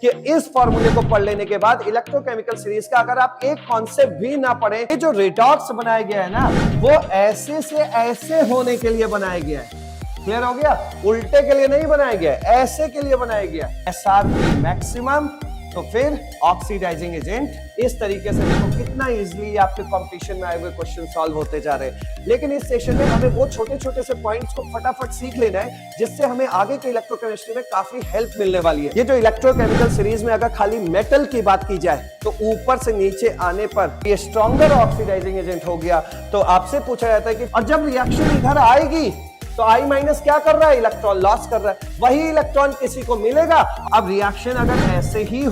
कि इस फॉर्मूले को पढ़ लेने के बाद इलेक्ट्रोकेमिकल सीरीज का अगर आप एक कॉन्सेप्ट भी ना पढ़े, ये जो रेडॉक्स बनाया गया है ना, वो ऐसे से ऐसे होने के लिए बनाया गया है। क्लियर हो गया? उल्टे के लिए नहीं बनाया गया है, ऐसे के लिए बनाया गया है। एसआरपी मैक्सिमम, तो फिर ऑक्सीडाइजिंग एजेंट। इस तरीके से देखो कितना इजीली आपके कंपटीशन में आए हुए क्वेश्चन सॉल्व होते जा रहे हैं। लेकिन इस सेशन में हमें वो छोटे छोटे से पॉइंट्स को फटाफट सीख लेना है, जिससे हमें आगे के इलेक्ट्रोकेमिस्ट्री में काफी हेल्प मिलने वाली है। ये जो इलेक्ट्रोकेमिकल सीरीज में अगर खाली मेटल की बात की जाए, तो ऊपर से नीचे आने पर ये स्ट्रॉन्गर ऑक्सीडाइजिंग एजेंट हो गया। तो आपसे पूछा जाता है कि और जब रिएक्शन इधर आएगी तो I माइनस क्या कर रहा है? इलेक्ट्रॉन लॉस कर रहा है। वही इलेक्ट्रॉन किसी को मिलेगा। अब रिएक्शन अगर ऐसे ही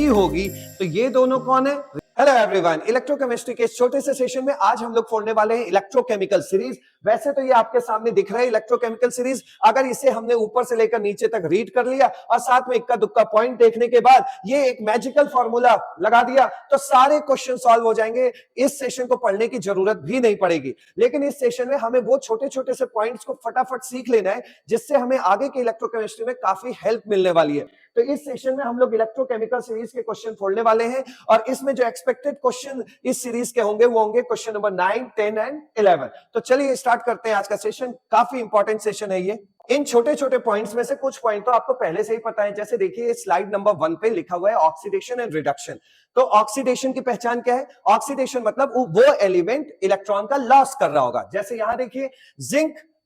होगी तो ये दोनों कौन है? हेलो एवरीवन, इलेक्ट्रोकेमिस्ट्री के इस छोटे से सेशन में आज हम लोग फोड़ने वाले हैं इलेक्ट्रोकेमिकल सीरीज। वैसे तो ये आपके सामने दिख रहा है इलेक्ट्रोकेमिकल सीरीज। अगर इसे हमने ऊपर से लेकर नीचे तक रीड कर लिया और साथ में इक्का दुक्का पॉइंट देखने के बाद ये एक मैजिकल फॉर्मूला लगा दिया तो सारे क्वेश्चन सॉल्व हो जाएंगे। इस सेशन को पढ़ने की जरूरत भी नहीं पड़ेगी। लेकिन इस सेशन में हमें वो छोटे छोटे से पॉइंट्स को फटाफट सीख लेना है, जिससे हमें आगे के इलेक्ट्रोकेमिस्ट्री में काफी हेल्प मिलने वाली है। तो इस सेशन में हम लोग इलेक्ट्रोकेमिकल सीरीज के क्वेश्चन फोड़ने वाले हैं और इसमें जो एक्सपेक्टेड क्वेश्चन इस सीरीज के होंगे वो होंगे क्वेश्चन नंबर 9, 10 एंड 11। तो चलिए स्टार्ट करते हैं आज का सेशन। काफी इंपॉर्टेंट सेशन है ये। इन छोटे छोटे पॉइंट्स में से कुछ पॉइंट तो आपको पहले से ही पता है। जैसे देखिए स्लाइड नंबर 1 पे लिखा हुआ है ऑक्सीडेशन एंड रिडक्शन। तो ऑक्सीडेशन की पहचान क्या है? ऑक्सीडेशन मतलब वो एलिमेंट इलेक्ट्रॉन का लॉस कर रहा होगा। जैसे यहां देखिए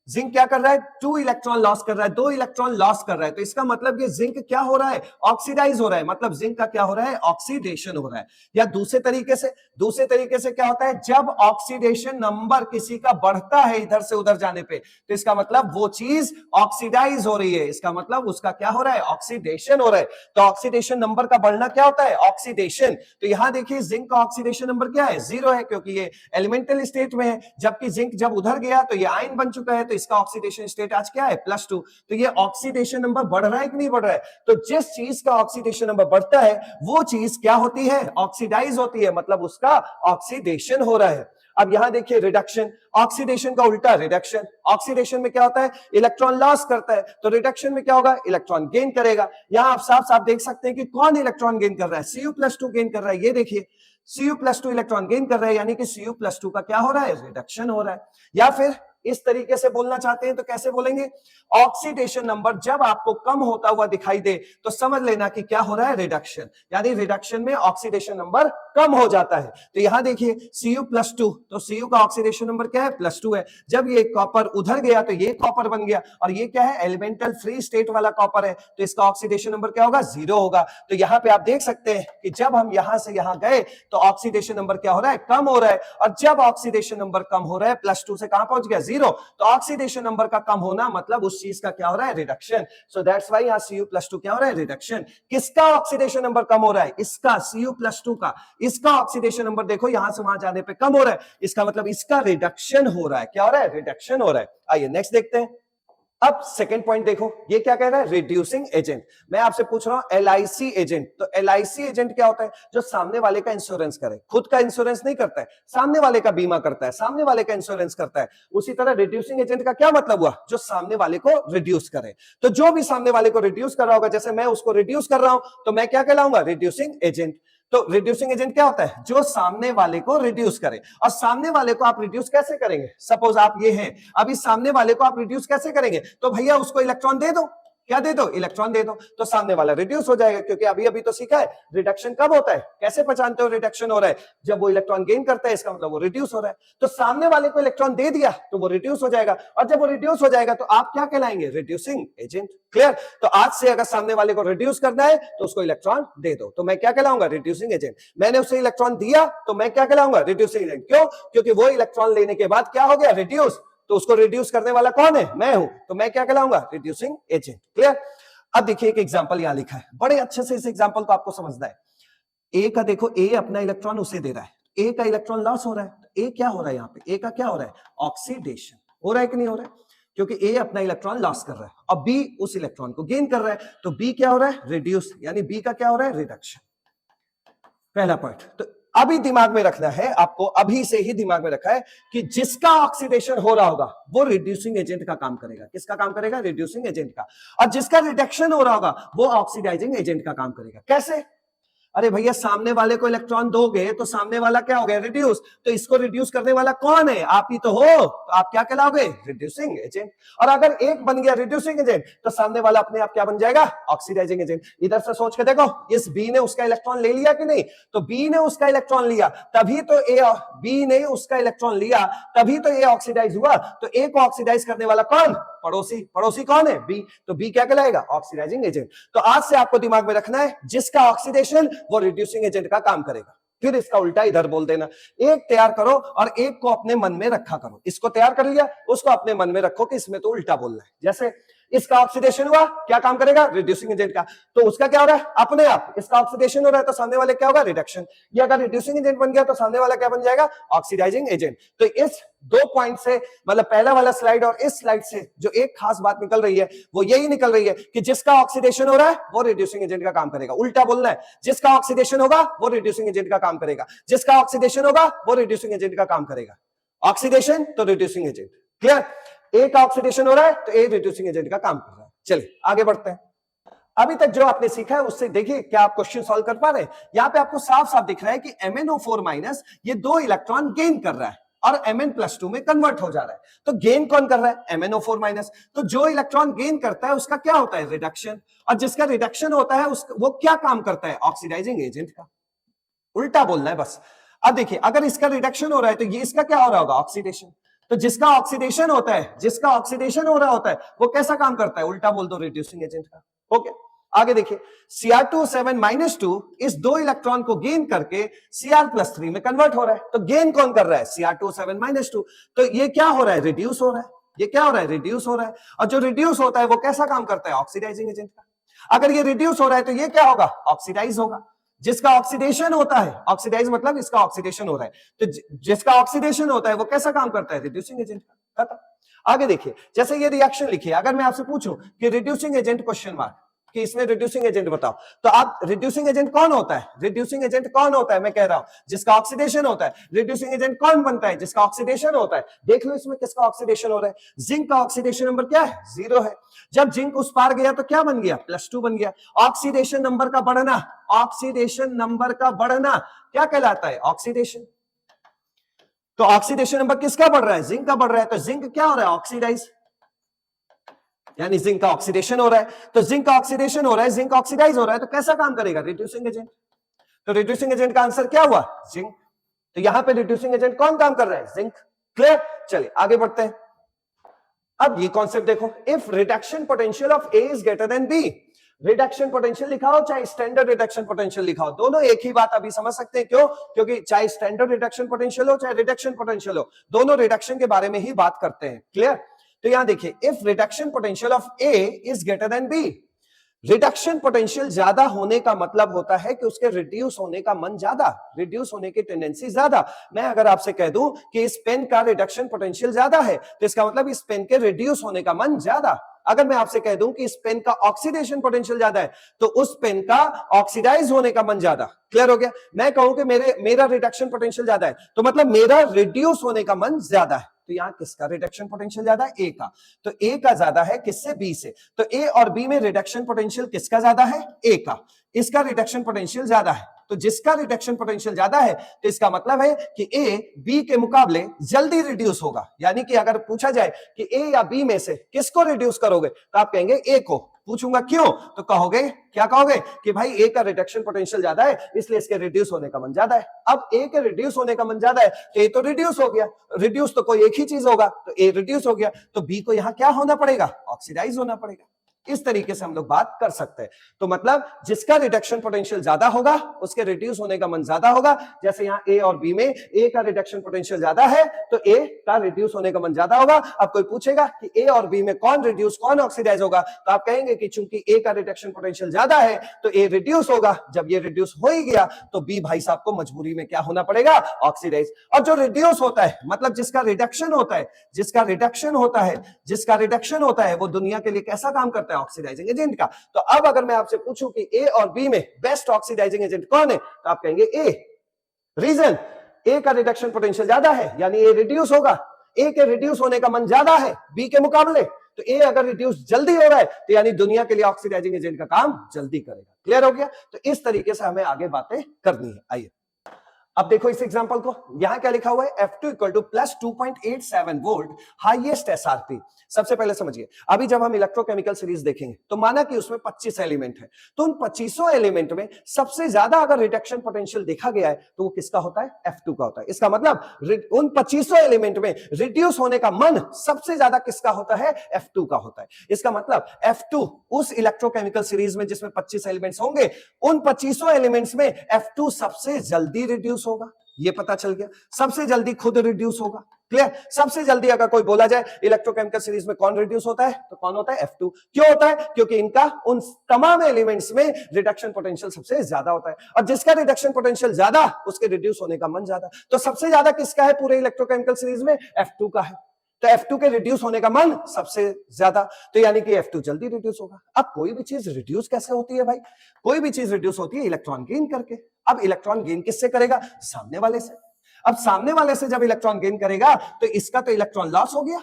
जिंक क्या कर रहा है? 2 इलेक्ट्रॉन लॉस कर रहा है, 2 इलेक्ट्रॉन लॉस कर रहा है। तो इसका मतलब ये जिंक क्या हो रहा है? ऑक्सीडाइज हो रहा है। मतलब जिंक का क्या हो रहा है? ऑक्सीडेशन हो रहा है। या दूसरे तरीके से क्या होता है? जब ऑक्सीडेशन नंबर किसी का बढ़ता है इधर से उधर जाने पे, तो इसका मतलब वो चीज ऑक्सीडाइज हो रही है। इसका मतलब उसका क्या हो रहा है? ऑक्सीडेशन हो रहा है। तो ऑक्सीडेशन नंबर का बढ़ना क्या होता है? ऑक्सीडेशन। तो यहां देखिए जिंक का ऑक्सीडेशन नंबर क्या है? 0 है, क्योंकि ये एलिमेंटल स्टेट में है। जबकि जिंक जब उधर गया तो ये आयन बन चुका है, तो इसका ऑक्सीडेशन स्टेट आज क्या है? +2। तो ये ऑक्सीडेशन नंबर बढ़ रहा है कि नहीं बढ़ रहा है? तो जिस चीज का ऑक्सीडेशन नंबर बढ़ता है वो चीज क्या होती है? ऑक्सीडाइज होती है। मतलब उसका ऑक्सीडेशन हो रहा है। अब यहां देखिए रिडक्शन, ऑक्सीडेशन का उल्टा रिडक्शन। ऑक्सीडेशन में क्या होता है? इलेक्ट्रॉन लॉस करता है। तो रिडक्शन में क्या होगा? इलेक्ट्रॉन गेन करेगा। यहां आप साफ साफ देख सकते हैं कि कौन इलेक्ट्रॉन गेन कर रहा है? Cu+2 गेन कर रहा है। ये देखिए Cu+2 इलेक्ट्रॉन गेन कर रहा है, यानी कि Cu+2 का क्या हो रहा है? रिडक्शन हो रहा है। या फिर इस तरीके से बोलना चाहते हैं तो कैसे बोलेंगे? ऑक्सीडेशन नंबर जब आपको कम होता हुआ दिखाई दे तो समझ लेना कि क्या हो रहा है? रिडक्शन। यानी रिडक्शन में ऑक्सीडेशन नंबर कम हो जाता है। तो यहां देखिए Cu+2, तो Cu का ऑक्सीडेशन नंबर क्या है? +2 है। जब ये कॉपर उधर गया तो ये कॉपर बन गया, और ये क्या है? एलिमेंटल फ्री स्टेट वाला कॉपर है, तो इसका ऑक्सीडेशन नंबर क्या होगा? 0 होगा। तो यहां पे आप देख सकते हैं कि जब हम यहां से यहां गए तो ऑक्सीडेशन नंबर क्या हो रहा है? कम हो रहा है। और जब ऑक्सीडेशन नंबर कम हो रहा है, +2 से कहां पहुंच गया? 0। तो ऑक्सीडेशन नंबर का कम होना मतलब उस चीज का क्या हो रहा है? रिडक्शन। सो दैट्स व्हाई यहां Cu+2 क्या हो रहा है? रिडक्शन। किसका ऑक्सीडेशन नंबर कम हो रहा है? इसका, Cu+2 का। इसका ऑक्सीडेशन नंबर देखो यहां से वहां जाने पे कम हो रहा है, इसका मतलब इसका रिडक्शन हो रहा है। क्या हो रहा है? रिडक्शन हो रहा है। आइए नेक्स्ट देखते हैं। अब सेकंड पॉइंट देखो, ये क्या कह रहा है? Reducing agent. मैं आपसे पूछ रहा हूं LIC एजेंट। तो LIC एजेंट क्या होता है? जो सामने वाले का इंश्योरेंस करे। खुद का इंश्योरेंस नहीं करता है, सामने वाले का बीमा करता है, सामने वाले का इंश्योरेंस करता है। उसी तरह रिड्यूसिंग एजेंट का क्या मतलब हुआ? जो सामने वाले को रिड्यूस करे। तो जो भी सामने वाले को रिड्यूस कर रहा होगा, जैसे मैं उसको रिड्यूस कर रहा हूं, तो मैं क्या कहलाऊंगा? Reducing agent. तो रिड्यूसिंग एजेंट क्या होता है? जो सामने वाले को रिड्यूस करे। और सामने वाले को आप रिड्यूस कैसे करेंगे? सपोज आप ये हैं, अब इस सामने वाले को आप रिड्यूस कैसे करेंगे? तो भैया उसको इलेक्ट्रॉन दे दो। क्या दे दो? इलेक्ट्रॉन दे दो। तो सामने वाला रिड्यूस हो जाएगा, क्योंकि अभी अभी तो सीखा है रिडक्शन कब होता है। कैसे पहचानते हो रिडक्शन हो रहा है? जब वो इलेक्ट्रॉन गेन करता है, इसका मतलब वो रिड्यूस हो रहा है। तो सामने वाले को इलेक्ट्रॉन दे दिया तो वो रिड्यूस हो जाएगा, और जब वो रिड्यूस हो जाएगा तो आप क्या कहलाएंगे? Reducing agent. क्लियर? तो आज से अगर सामने वाले को रिड्यूस करना है तो उसको इलेक्ट्रॉन दे दो, तो मैं क्या कहलाऊंगा? Reducing agent. मैंने उसे इलेक्ट्रॉन दिया तो मैं क्या कहलाऊंगा? Reducing agent. क्यों? क्योंकि वो इलेक्ट्रॉन लेने के बाद क्या हो गया? रिड्यूस। तो उसको रिड्यूस करने वाला कौन है? मैं हूं। तो मैं क्या कहलाऊंगा? Reducing agent. क्लियर? अब देखिए एक एग्जांपल यहां लिखा है, बड़े अच्छे से इस एग्जांपल को आपको समझना है। ए का देखो, ए अपना इलेक्ट्रॉन उसे दे रहा है, ए का इलेक्ट्रॉन लॉस हो रहा है। ए क्या हो रहा है यहां पे? ए का क्या हो रहा है? ऑक्सीडेशन हो रहा है कि नहीं हो रहा है? क्योंकि ए अपना इलेक्ट्रॉन लॉस कर रहा है और बी उस इलेक्ट्रॉन को गेन कर रहा है, तो बी क्या हो रहा है? रिड्यूस। यानी बी का क्या हो रहा है? रिडक्शन। पहला पॉइंट। तो अभी दिमाग में रखना है आपको, अभी से ही दिमाग में रखा है कि जिसका ऑक्सीडेशन हो रहा होगा वो रिड्यूसिंग एजेंट का काम करेगा। किसका काम करेगा? रिड्यूसिंग एजेंट का। और जिसका रिडक्शन हो रहा होगा वो ऑक्सीडाइजिंग एजेंट का काम करेगा। कैसे? अरे भैया, सामने वाले को इलेक्ट्रॉन दोगे तो सामने वाला क्या हो गया? रिड्यूस। तो इसको रिड्यूस करने वाला कौन है? आप ही तो हो, तो आप क्या कहलाओगे? Reducing agent. और अगर एक बन गया रिड्यूसिंग एजेंट तो सामने वाला अपने आप क्या बन जाएगा? Oxidising agent. इधर से सोच के देखो, इस बी ने उसका इलेक्ट्रॉन ले लिया कि नहीं? तो बी ने उसका इलेक्ट्रॉन लिया तभी तो ए, बी ने उसका इलेक्ट्रॉन लिया तभी तो ए ऑक्सीडाइज हुआ। तो ए को ऑक्सीडाइज करने वाला कौन? पड़ोसी। पड़ोसी कौन है? बी। तो बी क्या कहलाएगा? Oxidising agent. तो आज से आपको दिमाग में रखना है, जिसका ऑक्सीडेशन वो रिड्यूसिंग एजेंट का काम करेगा। फिर इसका उल्टा इधर बोल देना। एक तैयार करो और एक को अपने मन में रखा करो। इसको तैयार कर लिया, उसको अपने मन में रखो कि इसमें तो उल्टा बोलना है। जैसे इसका ऑक्सीडेशन हुआ, क्या काम करेगा? रिड्यूसिंग एजेंट का। तो उसका क्या हो रहा है? अपने आप इसका ऑक्सीडेशन हो रहा है तो सामने वाले क्या होगा? रिडक्शन। ये अगर रिड्यूसिंग एजेंट बन गया तो सामने वाला क्या बन जाएगा? Oxidising agent. तो इस दो पॉइंट से, मतलब पहला वाला स्लाइड और इस स्लाइड से जो एक खास बात निकल रही है वो यही निकल रही है कि जिसका ऑक्सीडेशन हो रहा है वो रिड्यूसिंग एजेंट का काम करेगा। उल्टा बोलना है, जिसका ऑक्सीडेशन होगा वो रिड्यूसिंग एजेंट का काम करेगा। जिसका ऑक्सीडेशन होगा वो रिड्यूसिंग एजेंट का काम करेगा। ऑक्सीडेशन तो रिड्यूसिंग एजेंट। क्लियर? ए का ऑक्सीडेशन हो रहा है तो ए रिड्यूसिंग एजेंट का काम कर रहा है। चलिए आगे बढ़ते हैं। अभी तक जो आपने सीखा है उससे देखिए क्या आप क्वेश्चन सॉल्व कर पा रहे हैं। यहां पे आपको साफ साफ दिख रहा है कि MnO4 माइनस ये 2 इलेक्ट्रॉन गेन कर रहा है और Mn+2 में कन्वर्ट हो जा रहा है। तो गेन कौन कर रहा है? MnO4 minus. तो जो इलेक्ट्रॉन गेन करता है उसका क्या होता है? रिडक्शन। और जिसका रिडक्शन होता है वो क्या काम करता है? ऑक्सीडाइजिंग एजेंट का। उल्टा बोलना है बस। अब देखिए, अगर इसका रिडक्शन हो रहा है तो ये इसका क्या हो रहा होगा? ऑक्सीडेशन। तो जिसका ऑक्सीडेशन होता है, जिसका ऑक्सीडेशन हो रहा होता है वो कैसा काम करता है? उल्टा बोल दो, रिड्यूसिंग एजेंट का। ओके, आगे देखिए, Cr2 7-2 इस 2 इलेक्ट्रॉन को गेन करके Cr+3 में कन्वर्ट हो रहा है। तो गेन कौन कर रहा है? Cr2 7-2। तो ये क्या हो रहा है? रिड्यूस हो रहा है। ये क्या हो रहा है? रिड्यूस हो रहा है। और जो रिड्यूस होता है वो कैसा काम करता है? ऑक्सीडाइजिंग एजेंट का। अगर ये रिड्यूस हो रहा है तो ये क्या होगा? ऑक्सीडाइज होगा। जिसका ऑक्सीडेशन होता है, ऑक्सीडाइज मतलब इसका ऑक्सीडेशन हो रहा है, तो जिसका ऑक्सीडेशन होता है वो कैसा काम करता है? रिड्यूसिंग एजेंट का। खत्म। आगे देखिए, जैसे ये रिएक्शन लिखिए, अगर मैं आपसे पूछूं कि रिड्यूसिंग एजेंट क्वेश्चन मार्क, कि इसमें रिड्यूसिंग एजेंट बताओ, तो आप रिड्यूसिंग एजेंट कौन होता है? रिड्यूसिंग एजेंट कौन होता है? मैं कह रहा हूं जिसका ऑक्सीडेशन होता है। रिड्यूसिंग एजेंट कौन बनता है? जिसका ऑक्सीडेशन होता है। देख लो इसमें किसका ऑक्सीडेशन हो रहा है? जिंक का ऑक्सीडेशन नंबर क्या है? 0 है। जब जिंक उस पार गया तो क्या बन गया? +2 बन गया। ऑक्सीडेशन नंबर का बढ़ना, ऑक्सीडेशन नंबर का बढ़ना क्या कहलाता है? ऑक्सीडेशन। तो ऑक्सीडेशन नंबर किसका बढ़ रहा है? जिंक का बढ़ रहा है। तो जिंक क्या हो रहा है? ऑक्सीडाइज, यानी जिंक का ऑक्सीडेशन हो रहा है। तो जिंक का ऑक्सीडेशन हो रहा है, जिंक ऑक्सीडाइज हो रहा है, तो कैसा काम करेगा? Reducing agent. तो रिड्यूसिंग एजेंट का आंसर क्या हुआ? जिंक। तो यहां पे रिड्यूसिंग एजेंट कौन काम कर रहा है? जिंक। क्लियर? चलिए आगे बढ़ते हैं। अब ये कॉन्सेप्ट देखो, if reduction potential of A is greater than B, reduction potential लिखा हो चाहे स्टैंडर्ड रिडक्शन पोटेंशियल लिखा हो, दोनों एक ही बात अभी समझ सकते हैं। क्यों? क्योंकि चाहे स्टैंडर्ड रिडक्शन पोटेंशियल हो चाहे रिडक्शन पोटेंशियल हो, दोनों रिडक्शन के बारे में ही बात करते हैं। क्लियर? तो यहां देखिए, if reduction potential of A is greater than B, reduction potential ज्यादा होने का मतलब होता है कि उसके रिड्यूस होने का मन ज्यादा, रिड्यूस होने की टेंडेंसी ज्यादा। मैं अगर आपसे कह दूं कि इस पेन का रिडक्शन पोटेंशियल ज्यादा है तो इसका मतलब इस पेन के रिड्यूस होने का मन ज्यादा। अगर मैं आपसे कह दूं कि इस पेन का ऑक्सीडेशन पोटेंशियल ज्यादा है तो उस पेन का ऑक्सीडाइज होने का मन ज्यादा। क्लियर हो गया? मैं कहूं कि मेरा रिडक्शन पोटेंशियल ज्यादा है तो मतलब मेरा रिड्यूस होने का मन ज्यादा है। तो यहां किसका रिडक्शन पोटेंशियल ज्यादा है? ए का। तो ए का ज्यादा है किससे? बी से। तो ए और बी में रिडक्शन पोटेंशियल किसका ज्यादा है? ए का। इसका रिडक्शन पोटेंशियल ज्यादा है। तो जिसका रिडक्शन पोटेंशियल ज्यादा है तो इसका मतलब है कि ए बी के मुकाबले जल्दी रिड्यूस होगा। यानी कि अगर पूछा जाए कि ए या बी में से किसको रिड्यूस करोगे तो आप कहेंगे ए को। पूछूंगा क्यों तो कहोगे, क्या कहोगे कि भाई ए का रिडक्शन पोटेंशियल ज्यादा है इसलिए इसके रिड्यूस होने का मन ज्यादा है। अब ए के रिड्यूस होने का मन ज्यादा है तो ए तो रिड्यूस हो गया, रिड्यूस तो कोई एक ही चीज होगा, तो ए रिड्यूस हो गया, तो बी को यहां क्या होना पड़ेगा? ऑक्सीडाइज होना पड़ेगा। इस तरीके से हम लोग बात कर सकते हैं। तो मतलब जिसका रिडक्शन पोटेंशियल ज्यादा होगा उसके रिड्यूस होने का मन ज्यादा होगा। जैसे यहाँ ए और बी में ए का रिडक्शन पोटेंशियल ज्यादा है तो ए का रिड्यूस होने का मन ज्यादा होगा। अब कोई पूछेगा कि ए और बी में कौन रिड्यूस कौन ऑक्सीडाइज होगा तो आप कहेंगे कि चूंकि ए का रिडक्शन पोटेंशियल ज्यादा है तो ए रिड्यूस होगा। जब ये रिड्यूस हो ही गया तो बी भाई साहब को मजबूरी में क्या होना पड़ेगा? ऑक्सीडाइज। और जो रिड्यूस होता है मतलब जिसका रिडक्शन होता है, जिसका रिडक्शन होता है, जिसका रिडक्शन होता है वो दुनिया के लिए कैसा काम करता है? ऑक्सीडाइजिंग एजेंट का। तो अब अगर मैं आपसे पूछूं कि ए और बी में बेस्ट ऑक्सीडाइजिंग एजेंट कौन है तो आप कहेंगे ए। रीजन, ए का रिडक्शन पोटेंशियल ज्यादा है यानी ए रिड्यूस होगा, ए के रिड्यूस होने का मन ज्यादा है बी के मुकाबले, तो ए अगर रिड्यूस जल्दी हो रहा है तो यानी दुनिया के लिए ऑक्सीडाइजिंग एजेंट का काम जल्दी करेगा। क्लियर हो गया? तो इस तरीके से हमें आगे बातें करनी है। आइए अब देखो इस एग्जांपल को, यहां क्या लिखा हुआ है, F2 equal two plus 2.87 volt highest SRP. सबसे पहले समझिए, अभी जब हम इलेक्ट्रोकेमिकल सीरीज देखेंगे तो माना कि उसमें 25 एलिमेंट है, तो उन 25 एलिमेंट में सबसे ज्यादा अगर रिडक्शन पोटेंशियल देखा गया है तो वो किसका होता है, F2 का होता है। इसका मतलब उन 25 एलिमेंट में रिड्यूस होने का मन सबसे ज्यादा किसका होता है, F2 का होता है। इसका मतलब F2 उस इलेक्ट्रोकेमिकल सीरीज में जिसमें 25 एलिमेंट्स होंगे, उन 25 एलिमेंट्स में F2 सबसे जल्दी रिड्यूस होगा। ये पता चल गया, सबसे जल्दी खुद रिड्यूस होगा। क्लियर? सबसे जल्दी अगर कोई बोला जाए इलेक्ट्रोकेमिकल सीरीज में कौन रिड्यूस होता है तो कौन होता है, F2। क्यों होता है? क्योंकि इनका उन तमाम एलिमेंट्स में रिडक्शन पोटेंशियल सबसे ज्यादा होता है, और जिसका रिडक्शन पोटेंशियल ज्यादा उसके रिड्यूस होने का मन ज्यादा। तो सबसे ज्यादा किसका है पूरे इलेक्ट्रोकेमिकल सीरीज में, F2 का है। तो F2 के रिड्यूस होने का मन सबसे ज्यादा, तो यानी कि F2 जल्दी रिड्यूस होगा। अब कोई भी चीज रिड्यूस कैसे होती है भाई? कोई भी चीज रिड्यूस होती है इलेक्ट्रॉन गेन करके। अब इलेक्ट्रॉन गेन किससे करेगा, सामने वाले से। अब सामने वाले से जब इलेक्ट्रॉन गेन करेगा तो इसका तो इलेक्ट्रॉन लॉस हो गया।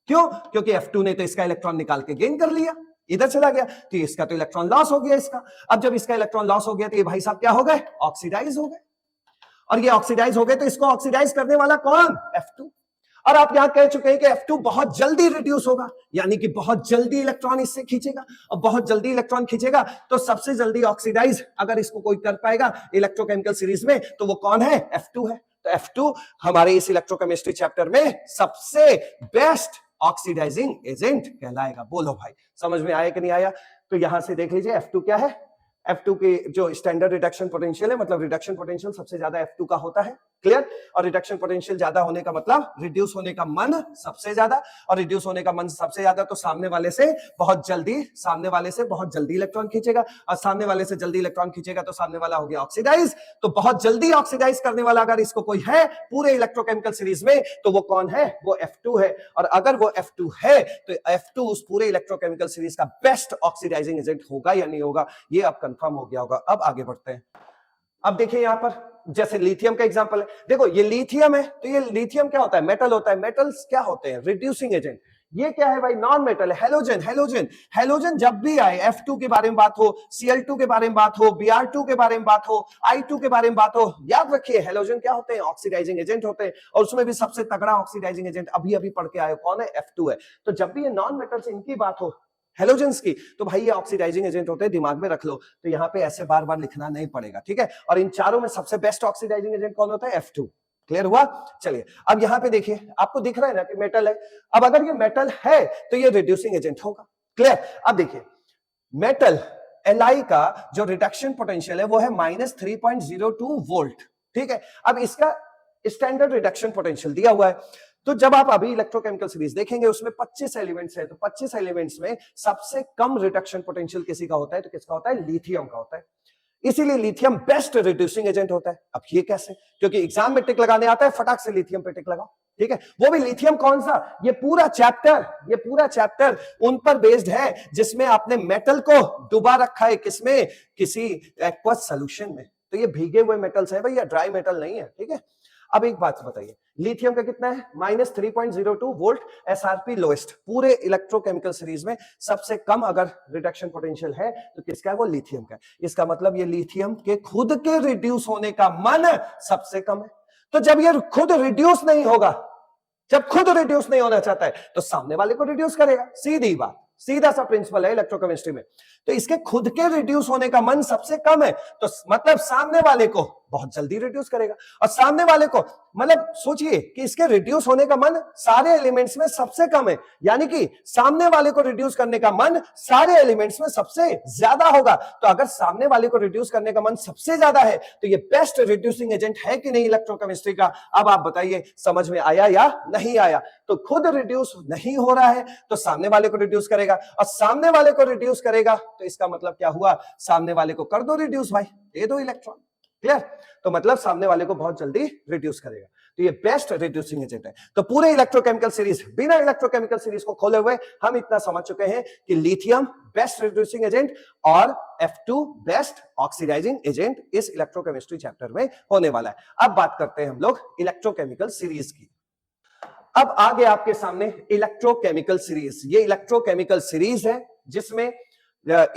क्यों? क्योंकि F2 ने तो इसका इलेक्ट्रॉन निकाल के गेन कर लिया, इधर चला गया, तो इसका तो इलेक्ट्रॉन लॉस हो गया इसका। अब जब इसका इलेक्ट्रॉन लॉस हो गया तो ये भाई साहब क्या हो गए, ऑक्सीडाइज हो गए। और ये ऑक्सीडाइज हो गए तो इसको ऑक्सीडाइज करने वाला कौन, F2। और आप यहां कह चुके हैं कि F2 बहुत जल्दी रिड्यूस होगा, यानी कि बहुत जल्दी इलेक्ट्रॉन इससे खींचेगा, और बहुत जल्दी इलेक्ट्रॉन खींचेगा तो सबसे जल्दी ऑक्सीडाइज अगर इसको कोई कर पाएगा इलेक्ट्रोकेमिकल सीरीज में तो वो कौन है, F2 है। तो F2 हमारे इस इलेक्ट्रोकेमिस्ट्री चैप्टर में सबसे बेस्ट ऑक्सीडाइजिंग एजेंट कहलाएगा। बोलो भाई समझ में आया कि नहीं आया? तो यहां से देख लीजिए F2 क्या है, F2 के जो स्टैंडर्ड रिडक्शन पोटेंशियल है, मतलब रिडक्शन पोटेंशियल सबसे ज्यादा F2 का होता है। क्लियर? और रिडक्शन पोटेंशियल ज्यादा होने का मतलब रिड्यूस होने का मन सबसे ज्यादा, और रिड्यूस होने का मन सबसे ज्यादा तो सामने वाले से बहुत जल्दी इलेक्ट्रॉन खींचेगा, और सामने वाले से जल्दी इलेक्ट्रॉन खींचेगा तो सामने वाला हो गया ऑक्सीडाइज। तो बहुत जल्दी ऑक्सीडाइज करने वाला अगर इसको कोई है पूरे इलेक्ट्रोकेमिकल सीरीज में तो वो कौन है, वो F2 है। और अगर वो F2 है तो F2 उस पूरे इलेक्ट्रोकेमिकल सीरीज का बेस्ट ऑक्सीडाइजिंग एजेंट होगा या नहीं होगा, ये अब कंफर्म हो गया होगा। अब आगे बढ़ते हैं। अब देखिए यहां पर जैसे लिथियम का एग्जांपल है, देखो ये लिथियम है, तो ये लिथियम क्या होता है, मेटल होता है। मेटल्स क्या होते हैं, रिड्यूसिंग एजेंट। ये क्या है भाई, नॉन मेटल है, हेलोजन। हेलोजन जब भी आए, F2 के बारे में बात हो, Cl2 के बारे में बात हो, Br2 के बारे में बात हो, I2 के बारे में बात हो, याद रखिए हेलोजन क्या होते हैं, ऑक्सीडाइजिंग एजेंट होते हैं। और उसमें भी सबसे तगड़ा ऑक्सीडाइजिंग एजेंट अभी पढ़ के आए कौन है, F2 है। तो जब भी ये नॉन मेटल्स इनकी बात हो, हेलोजेंस की, तो भाई ये ऑक्सीडाइजिंग एजेंट होते हैं, दिमाग में रख लो। तो यहाँ पे ऐसे बार बार लिखना नहीं पड़ेगा, ठीक है। और इन चारों में सबसे बेस्ट ऑक्सीडाइजिंग एजेंट कौन होता है, F2। क्लियर हुआ? चलिए अब यहां पे देखिए, आपको दिख रहा है ना कि मेटल है। अब अगर ये मेटल है तो ये रिड्यूसिंग एजेंट होगा। क्लियर? अब देखिए मेटल Li का जो रिडक्शन पोटेंशियल है वो है -3.02 वोल्ट, ठीक है। अब इसका स्टैंडर्ड रिडक्शन पोटेंशियल दिया हुआ है। तो जब आप अभी इलेक्ट्रोकेमिकल सीरीज देखेंगे उसमें 25 एलिमेंट्स है, तो 25 एलिमेंट्स में सबसे कम रिडक्शन पोटेंशियल किसी का होता है, तो किसका होता है, लिथियम का होता है। इसीलिए लिथियम बेस्ट रिड्यूसिंग एजेंट होता है। अब ये कैसे, क्योंकि एग्जाम में टिक लगाने आता है, फटाक से लिथियम पे टिक लगाओ, ठीक है। वो भी लिथियम कौन सा, ये पूरा चैप्टर उन पर बेस्ड है जिसमें आपने मेटल को डुबा रखा है, किसमें, किसी एक्वस सॉल्यूशन में। तो ये भीगे हुए मेटल्स है भाई, ये ड्राई मेटल नहीं है, ठीक है। अब एक बात बताइए, लिथियम का कितना है, -3.02 वोल्ट एसआरपी लोएस्ट। पूरे इलेक्ट्रोकेमिकल सीरीज में सबसे कम अगर रिडक्शन पोटेंशियल है तो किसका है, वो लिथियम का। इसका मतलब ये लिथियम के खुद के रिड्यूस होने का मन सबसे कम है। तो जब ये खुद रिड्यूस नहीं होगा, जब खुद रिड्यूस नहीं होना चाहता है तो सामने वाले को रिड्यूस करेगा। सीधी बात, सीधा सा प्रिंसिपल है इलेक्ट्रोकेमिस्ट्री में। तो इसके खुद के रिड्यूस होने का मन सबसे कम है, तो मतलब सामने वाले को बहुत जल्दी रिड्यूस करेगा। और सामने वाले को, मतलब सोचिए कि इसके रिड्यूस होने का मन सारे एलिमेंट्स में सबसे कम है, यानी कि सामने वाले को रिड्यूस करने का मन सारे एलिमेंट्स में सबसे ज्यादा होगा। तो अगर सामने वाले को रिड्यूस करने का मन सबसे ज्यादा है तो ये बेस्ट रिड्यूसिंग एजेंट है कि नहीं इलेक्ट्रोकेमिस्ट्री का। अब आप बताइए समझ में आया या नहीं आया। तो खुद रिड्यूस नहीं हो रहा है तो सामने वाले को रिड्यूस करेगा, और सामने वाले को रिड्यूस करेगा तो इसका मतलब क्या हुआ, सामने वाले को कर दो रिड्यूस भाई, दे दो इलेक्ट्रॉन। क्लियर? तो मतलब सामने वाले को बहुत जल्दी रिड्यूस करेगा, तो ये बेस्ट रिड्यूसिंग एजेंट है। तो पूरे इलेक्ट्रोकेमिकल सीरीज, बिना इलेक्ट्रोकेमिकल सीरीज को खोले हुए हम इतना समझ चुके हैं कि लिथियम बेस्ट रिड्यूसिंग एजेंट और F2 बेस्ट ऑक्सीडाइजिंग एजेंट इस इलेक्ट्रोकेमिस्ट्री चैप्टर में होने वाला है। अब बात करते हैं हम लोग इलेक्ट्रोकेमिकल सीरीज की। अब आगे आपके सामने इलेक्ट्रोकेमिकल सीरीज, ये इलेक्ट्रोकेमिकल सीरीज है जिसमें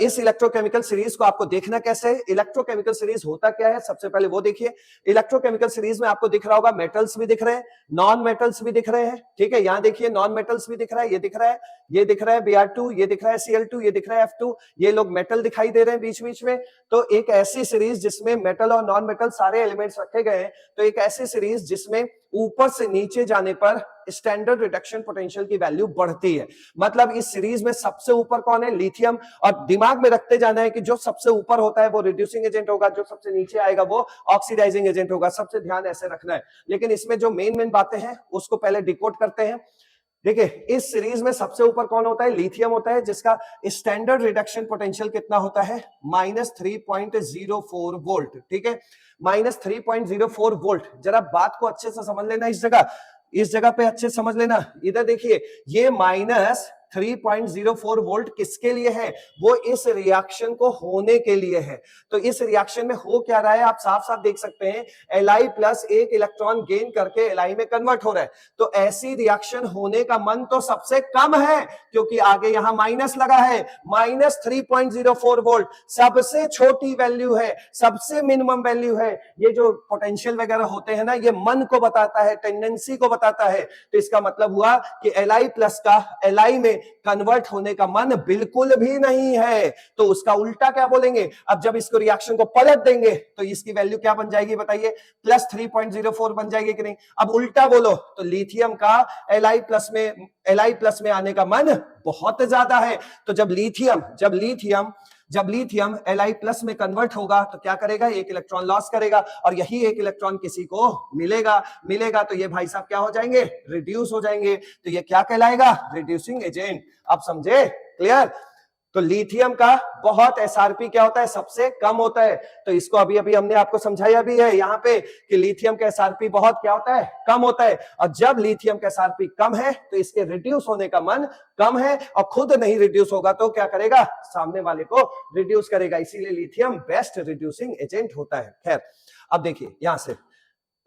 इस इलेक्ट्रोकेमिकल सीरीज को आपको देखना कैसे है, इलेक्ट्रोकेमिकल सीरीज होता क्या है, सबसे पहले वो देखिए। इलेक्ट्रोकेमिकल सीरीज में आपको दिख रहा होगा मेटल्स भी दिख रहे हैं, नॉन मेटल्स भी दिख रहे हैं, ठीक है। यहां देखिए नॉन मेटल्स भी दिख रहा है, ये दिख रहा है, ये दिख रहा है Br2, ये दिख रहा है Cl2, ये दिख रहा है F2, ये लोग मेटल दिखाई दे रहे हैं बीच बीच में। तो एक ऐसी सीरीज जिसमें मेटल और नॉन मेटल सारे एलिमेंट्स रखे गए हैं, तो एक ऐसी सीरीज जिसमें ऊपर से नीचे जाने पर स्टैंडर्ड रिडक्शन पोटेंशियल की वैल्यू बढ़ती है। मतलब इस सीरीज में सबसे ऊपर कौन है, लिथियम, और दिमाग में रखते जाना है कि जो सबसे ऊपर होता है वो रिड्यूसिंग एजेंट होगा, जो सबसे नीचे आएगा वो ऑक्सीडाइजिंग एजेंट होगा। सबसे ध्यान ऐसे रखना है। लेकिन इसमें जो मेन बातें हैं उसको पहले डिकोड करते हैं। देखिए इस सीरीज में सबसे ऊपर कौन होता है, लिथियम होता है, जिसका स्टैंडर्ड रिडक्शन पोटेंशियल कितना होता है, -3.04 वोल्ट, ठीक है, -3.04 वोल्ट। जरा बात को अच्छे से समझ लेना, इस जगह पे अच्छे समझ लेना। इधर देखिए ये -3.04 वोल्ट किसके लिए है, वो इस रिएक्शन को होने के लिए है। तो इस रिएक्शन में हो क्या रहा है आप साफ साफ देख सकते हैं, Li प्लस एक इलेक्ट्रॉन गेन करके Li में कन्वर्ट हो रहा है। तो ऐसी रिएक्शन होने का मन तो सबसे कम है, क्योंकि आगे यहां माइनस लगा है, -3.04 वोल्ट सबसे छोटी वैल्यू है, सबसे मिनिमम वैल्यू है। ये जो पोटेंशियल वगैरह होते हैं ना, ये मन को बताता है, टेंडेंसी को बताता है। तो इसका मतलब हुआ कि Li प्लस का Li में कन्वर्ट होने का मन बिल्कुल भी नहीं है। तो उसका उल्टा क्या बोलेंगे, अब जब इसको रिएक्शन को पलट देंगे तो इसकी वैल्यू क्या बन जाएगी बताइए, +3.04 बन जाएगी कि नहीं। अब उल्टा बोलो तो लिथियम का Li प्लस में आने का मन बहुत ज्यादा है। तो जब लिथियम Li प्लस में कन्वर्ट होगा तो क्या करेगा, एक इलेक्ट्रॉन लॉस करेगा, और यही एक इलेक्ट्रॉन किसी को मिलेगा तो ये भाई साहब क्या हो जाएंगे, रिड्यूस हो जाएंगे। तो ये क्या कहलाएगा, रिड्यूसिंग एजेंट। आप समझे, क्लियर? तो लिथियम का बहुत एसआरपी क्या होता है, सबसे कम होता है। तो इसको अभी हमने आपको समझाया भी है यहाँ पे कि लिथियम का एसआरपी बहुत क्या होता है, कम होता है। और जब लिथियम का एसआरपी कम है तो इसके रिड्यूस होने का मन कम है, और खुद नहीं रिड्यूस होगा तो क्या करेगा, सामने वाले को रिड्यूस करेगा। इसीलिए लिथियम बेस्ट रिड्यूसिंग एजेंट होता है। खैर अब देखिए यहां से,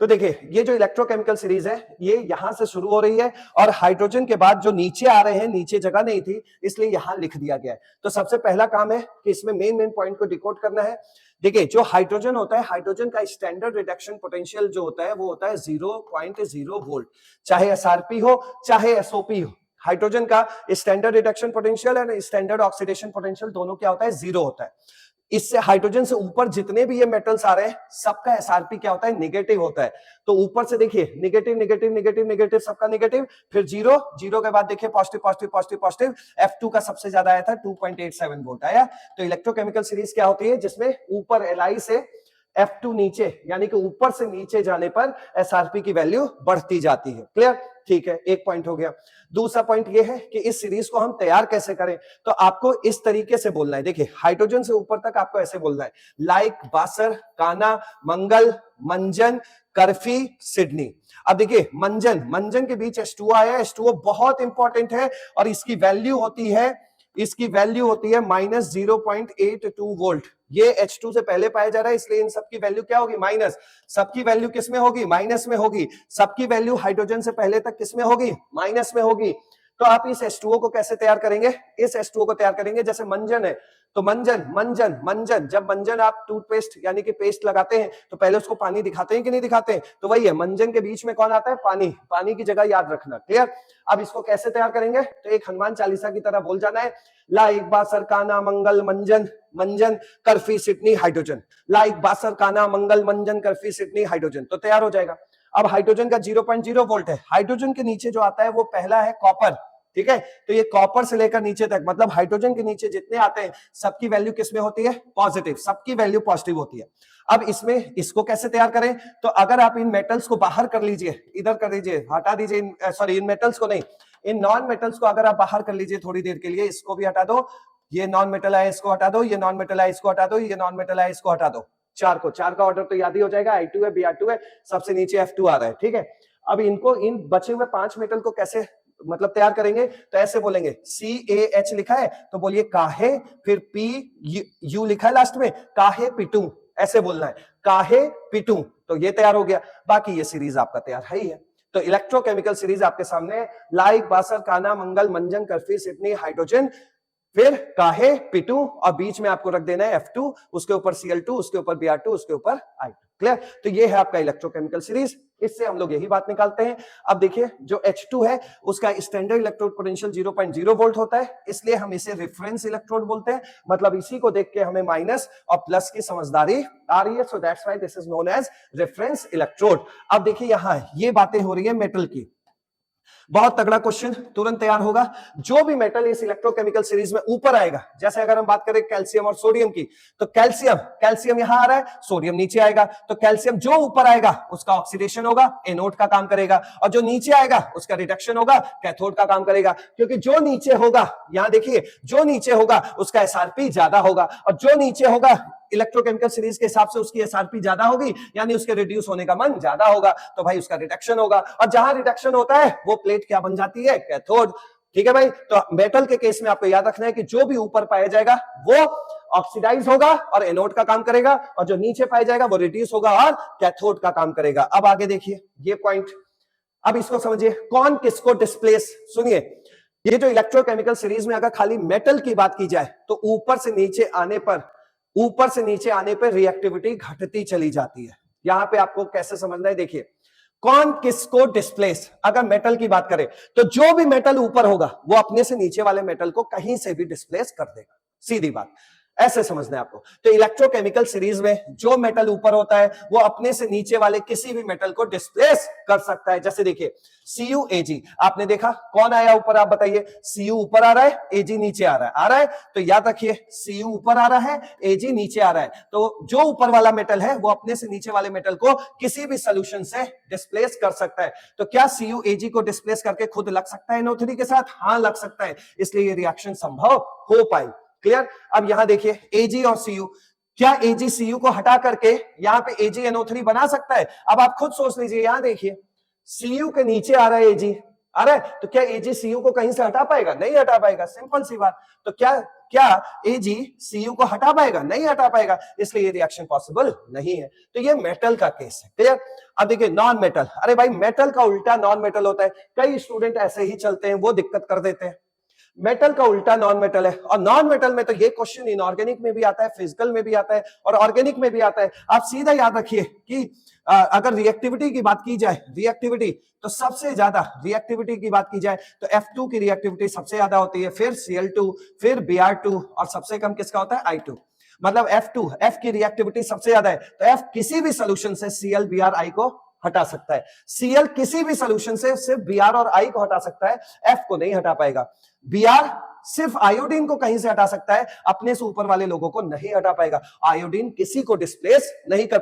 तो देखिए ये जो इलेक्ट्रोकेमिकल सीरीज है ये यहां से शुरू हो रही है, और हाइड्रोजन के बाद जो नीचे आ रहे हैं, नीचे जगह नहीं थी इसलिए यहां लिख दिया गया है। तो सबसे पहला काम है कि इसमें मेन पॉइंट को डिकोड करना है। देखिए जो हाइड्रोजन होता है, हाइड्रोजन का स्टैंडर्ड रिडक्शन पोटेंशियल जो होता है वो होता है 0.0 वोल्ट, चाहे एसआरपी हो चाहे एसओपी हो। हाइड्रोजन का standard reduction potential and standard oxidation potential दोनों क्या होता है, 0 होता है। इससे हाइड्रोजन से ऊपर जितने भी ये मेटल्स आ रहे हैं सबका एसआरपी क्या होता है, नेगेटिव होता है। तो ऊपर से देखिए नेगेटिव सबका नेगेटिव, फिर जीरो के बाद देखिए पॉजिटिव। F2 का सबसे ज्यादा आया था, 2.87 वोल्ट आया। तो इलेक्ट्रोकेमिकल सीरीज क्या होती है, जिसमें ऊपर Li से F2 नीचे, यानी कि ऊपर से नीचे जाने पर एसआरपी की वैल्यू बढ़ती जाती है। क्लियर? ठीक है, एक पॉइंट हो गया। दूसरा पॉइंट ये है कि इस सीरीज को हम तैयार कैसे करें, तो आपको इस तरीके से बोलना है। देखिए हाइड्रोजन से ऊपर तक आपको ऐसे बोलना है, लाइक, बासर, काना, मंगल, मंजन, कर्फी, सिडनी। अब देखिए मंजन के बीच H2O आया है, H2O बहुत इंपॉर्टेंट है, और इसकी वैल्यू होती है -0.82 वोल्ट। ये H2 से पहले पाया जा रहा है, इसलिए इन सबकी वैल्यू क्या होगी, माइनस। सबकी वैल्यू किस में होगी, माइनस में होगी। सबकी वैल्यू हाइड्रोजन से पहले तक किस में होगी, माइनस में होगी। तो आप इस H2O को कैसे तैयार करेंगे, इस H2O को तैयार करेंगे जैसे मंजन है, तो मंजन जब मंजन आप टूथपेस्ट यानी कि पेस्ट लगाते हैं तो पहले उसको पानी दिखाते हैं कि नहीं दिखाते हैं, तो वही है, मंजन के बीच में कौन आता है, पानी की जगह याद रखना। क्लियर? अब इसको कैसे तैयार करेंगे, तो एक हनुमान चालीसा की तरह बोल जाना है, लाइक, बासर, काना, मंगल, मंजन, कर्फी, सिडनी, हाइड्रोजन। लाइक, बासर, काना, मंगल, मंजन, कर्फी, सिडनी, हाइड्रोजन। तो तैयार हो जाएगा। अब हाइड्रोजन का 0.0 वोल्ट है। हाइड्रोजन के नीचे जो आता है वो पहला है कॉपर, ठीक है। तो ये कॉपर से लेकर नीचे तक, मतलब हाइड्रोजन के नीचे जितने आते हैं सबकी वैल्यू किसमें होती है, पॉजिटिव, सबकी वैल्यू पॉजिटिव होती है। अब इसमें इसको कैसे तैयार करें, तो अगर आप इन मेटल्स को बाहर कर लीजिए, इधर कर लीजिए, हटा दीजिए, सॉरी इन मेटल्स को नहीं, इन नॉन मेटल्स को अगर आप बाहर कर लीजिए थोड़ी देर के लिए, इसको भी हटा दो, ये नॉन मेटल है इसको हटा दो, ये नॉन मेटल है इसको हटा दो, ये नॉन मेटल है इसको हटा दो, चार का ऑर्डर तो याद ही हो जाएगा, I2 है, Br2 है, सबसे नीचे F2 आ रहा है, ठीक है। अब इनको, इन बचे हुए 5 मेटल को कैसे मतलब तैयार करेंगे, तो ऐसे बोलेंगे CaH लिखा है तो बोलिए काहे, फिर Pu लिखा है लास्ट में, काहे पिटू, ऐसे बोलना है, काहे पिटू, तो ये तैयार हो गया। बाकी ये सीरीज आपका तैयार है ही है। तो इलेक्ट्रोकेमिकल सीरीज आपके सामने, लाइक, बासर, काना, मंगल, मंजन, कर्फी, सिडनी, हाइड्रोजन, फिर काहे, पिटू, और बीच में आपको रख देना है F2, उसके ऊपर Cl2, उसके ऊपर Br2, उसके ऊपर I2। क्लियर? तो ये है आपका इलेक्ट्रोकेमिकल सीरीज। इससे हम लोग यही बात निकालते हैं। अब देखिए जो H2 है उसका स्टैंडर्ड इलेक्ट्रोड पोटेंशियल 0.0 वोल्ट होता है, इसलिए हम इसे रेफरेंस इलेक्ट्रोड बोलते हैं। मतलब इसी को देख के हमें माइनस और प्लस की समझदारी आ रही है, so that's why this is known as reference electrode. अब देखिए यहां ये बातें हो रही है मेटल की, बहुत तगड़ा क्वेश्चन तुरंत तैयार होगा। जो भी मेटल इस इलेक्ट्रोकेमिकल सीरीज में ऊपर आएगा, जैसे अगर हम बात करें कैल्शियम और सोडियम की, तो कैल्शियम यहां आ रहा है, सोडियम नीचे आएगा, तो कैल्शियम जो ऊपर आएगा उसका ऑक्सीडेशन होगा, एनोड का काम करेगा, और जो नीचे आएगा उसका रिडक्शन होगा, कैथोड का काम करेगा। क्योंकि जो नीचे होगा, यहां देखिए, जो नीचे होगा उसका एसआरपी ज्यादा होगा, और जो नीचे होगा इलेक्ट्रोकेमिकल सीरीज के हिसाब से उसकी एसआरपी ज्यादा होगी, यानी उसके रिड्यूस होने का मन ज्यादा होगा, तो भाई उसका रिडक्शन होगा, और जहां रिडक्शन होता है वो प्लेट क्या बन जाती है, कैथोड। ठीक है भाई, तो मेटल के केस में आपको याद रखना है कि जो भी ऊपर पाया जाएगा वो ऑक्सीडाइज होगा और एनोड का काम करेगा, और जो नीचे पाया जाएगा वो रिड्यूस होगा और कैथोड का काम करेगा। अब आगे देखिए ये पॉइंट, अब इसको समझिए, कौन किसको डिस्प्लेस। सुनिए, ये जो इलेक्ट्रोकेमिकल सीरीज में अगर खाली मेटल की बात की जाए तो ऊपर से नीचे आने पर रिएक्टिविटी घटती चली जाती है। यहां पे आपको कैसे समझना है, देखिए कौन किसको डिस्प्लेस, अगर मेटल की बात करें तो जो भी मेटल ऊपर होगा वो अपने से नीचे वाले मेटल को कहीं से भी डिस्प्लेस कर देगा, सीधी बात, ऐसे समझना है आपको। तो इलेक्ट्रोकेमिकल सीरीज में जो मेटल ऊपर होता है वो अपने से नीचे वाले किसी भी मेटल को डिस्प्लेस कर सकता है। जैसे देखिए CuAg, आपने देखा कौन आया ऊपर, आप बताइए। Cu ऊपर आ रहा है, Ag नीचे आ रहा है, तो याद रखिए Cu ऊपर आ रहा है, Ag नीचे आ रहा है, तो जो ऊपर वाला मेटल है वो अपने से नीचे वाले मेटल को किसी भी सोल्यूशन से डिस्प्लेस कर सकता है। तो क्या CuAg को डिस्प्लेस करके खुद लग सकता है NO3 के साथ? हाँ, लग सकता है, इसलिए ये रिएक्शन संभव हो पाई। क्लियर? अब यहां देखिए Ag और Cu, क्या Ag Cu को हटा करके यहां पे AgNO3 बना सकता है? अब आप खुद सोच लीजिए, यहां देखिए Cu के नीचे आ रहा है Ag, आ रहा है, तो क्या Ag Cu को कहीं से हटा पाएगा? नहीं हटा पाएगा, सिंपल सी बात। तो क्या Ag Cu को हटा पाएगा? नहीं हटा पाएगा, इसलिए ये रिएक्शन पॉसिबल नहीं है। तो ये मेटल का केस है। क्लियर? अब देखिए नॉन मेटल, अरे भाई मेटल का उल्टा नॉन मेटल होता है, कई स्टूडेंट ऐसे ही चलते हैं, वो दिक्कत कर देते हैं। मेटल का उल्टा नॉन मेटल है, और नॉन मेटल में तो ये क्वेश्चन इनऑर्गेनिक में भी आता है, फिजिकल में भी आता है, और ऑर्गेनिक में भी आता है। आप सीधा याद रखिए कि अगर रिएक्टिविटी की बात की जाए, रिएक्टिविटी तो सबसे ज्यादा रिएक्टिविटी की बात की जाए तो F2 की रिएक्टिविटी सबसे ज्यादा होती है, फिर Cl2, फिर Br2, और सबसे कम किसका होता है? I2। मतलब F की रिएक्टिविटी सबसे ज्यादा है, तो F किसी भी सोल्यूशन से Cl, Br, I को हटा सकता है। Cl किसी भी सोल्यूशन से सिर्फ Br और I को हटा सकता है, F को नहीं हटा पाएगा। Br सिर्फ आयोडीन को कहीं से हटा सकता है, अपने से ऊपर वाले लोगों को नहीं हटा पाएगा। आयोडीन किसी को डिस्प्लेस नहीं कर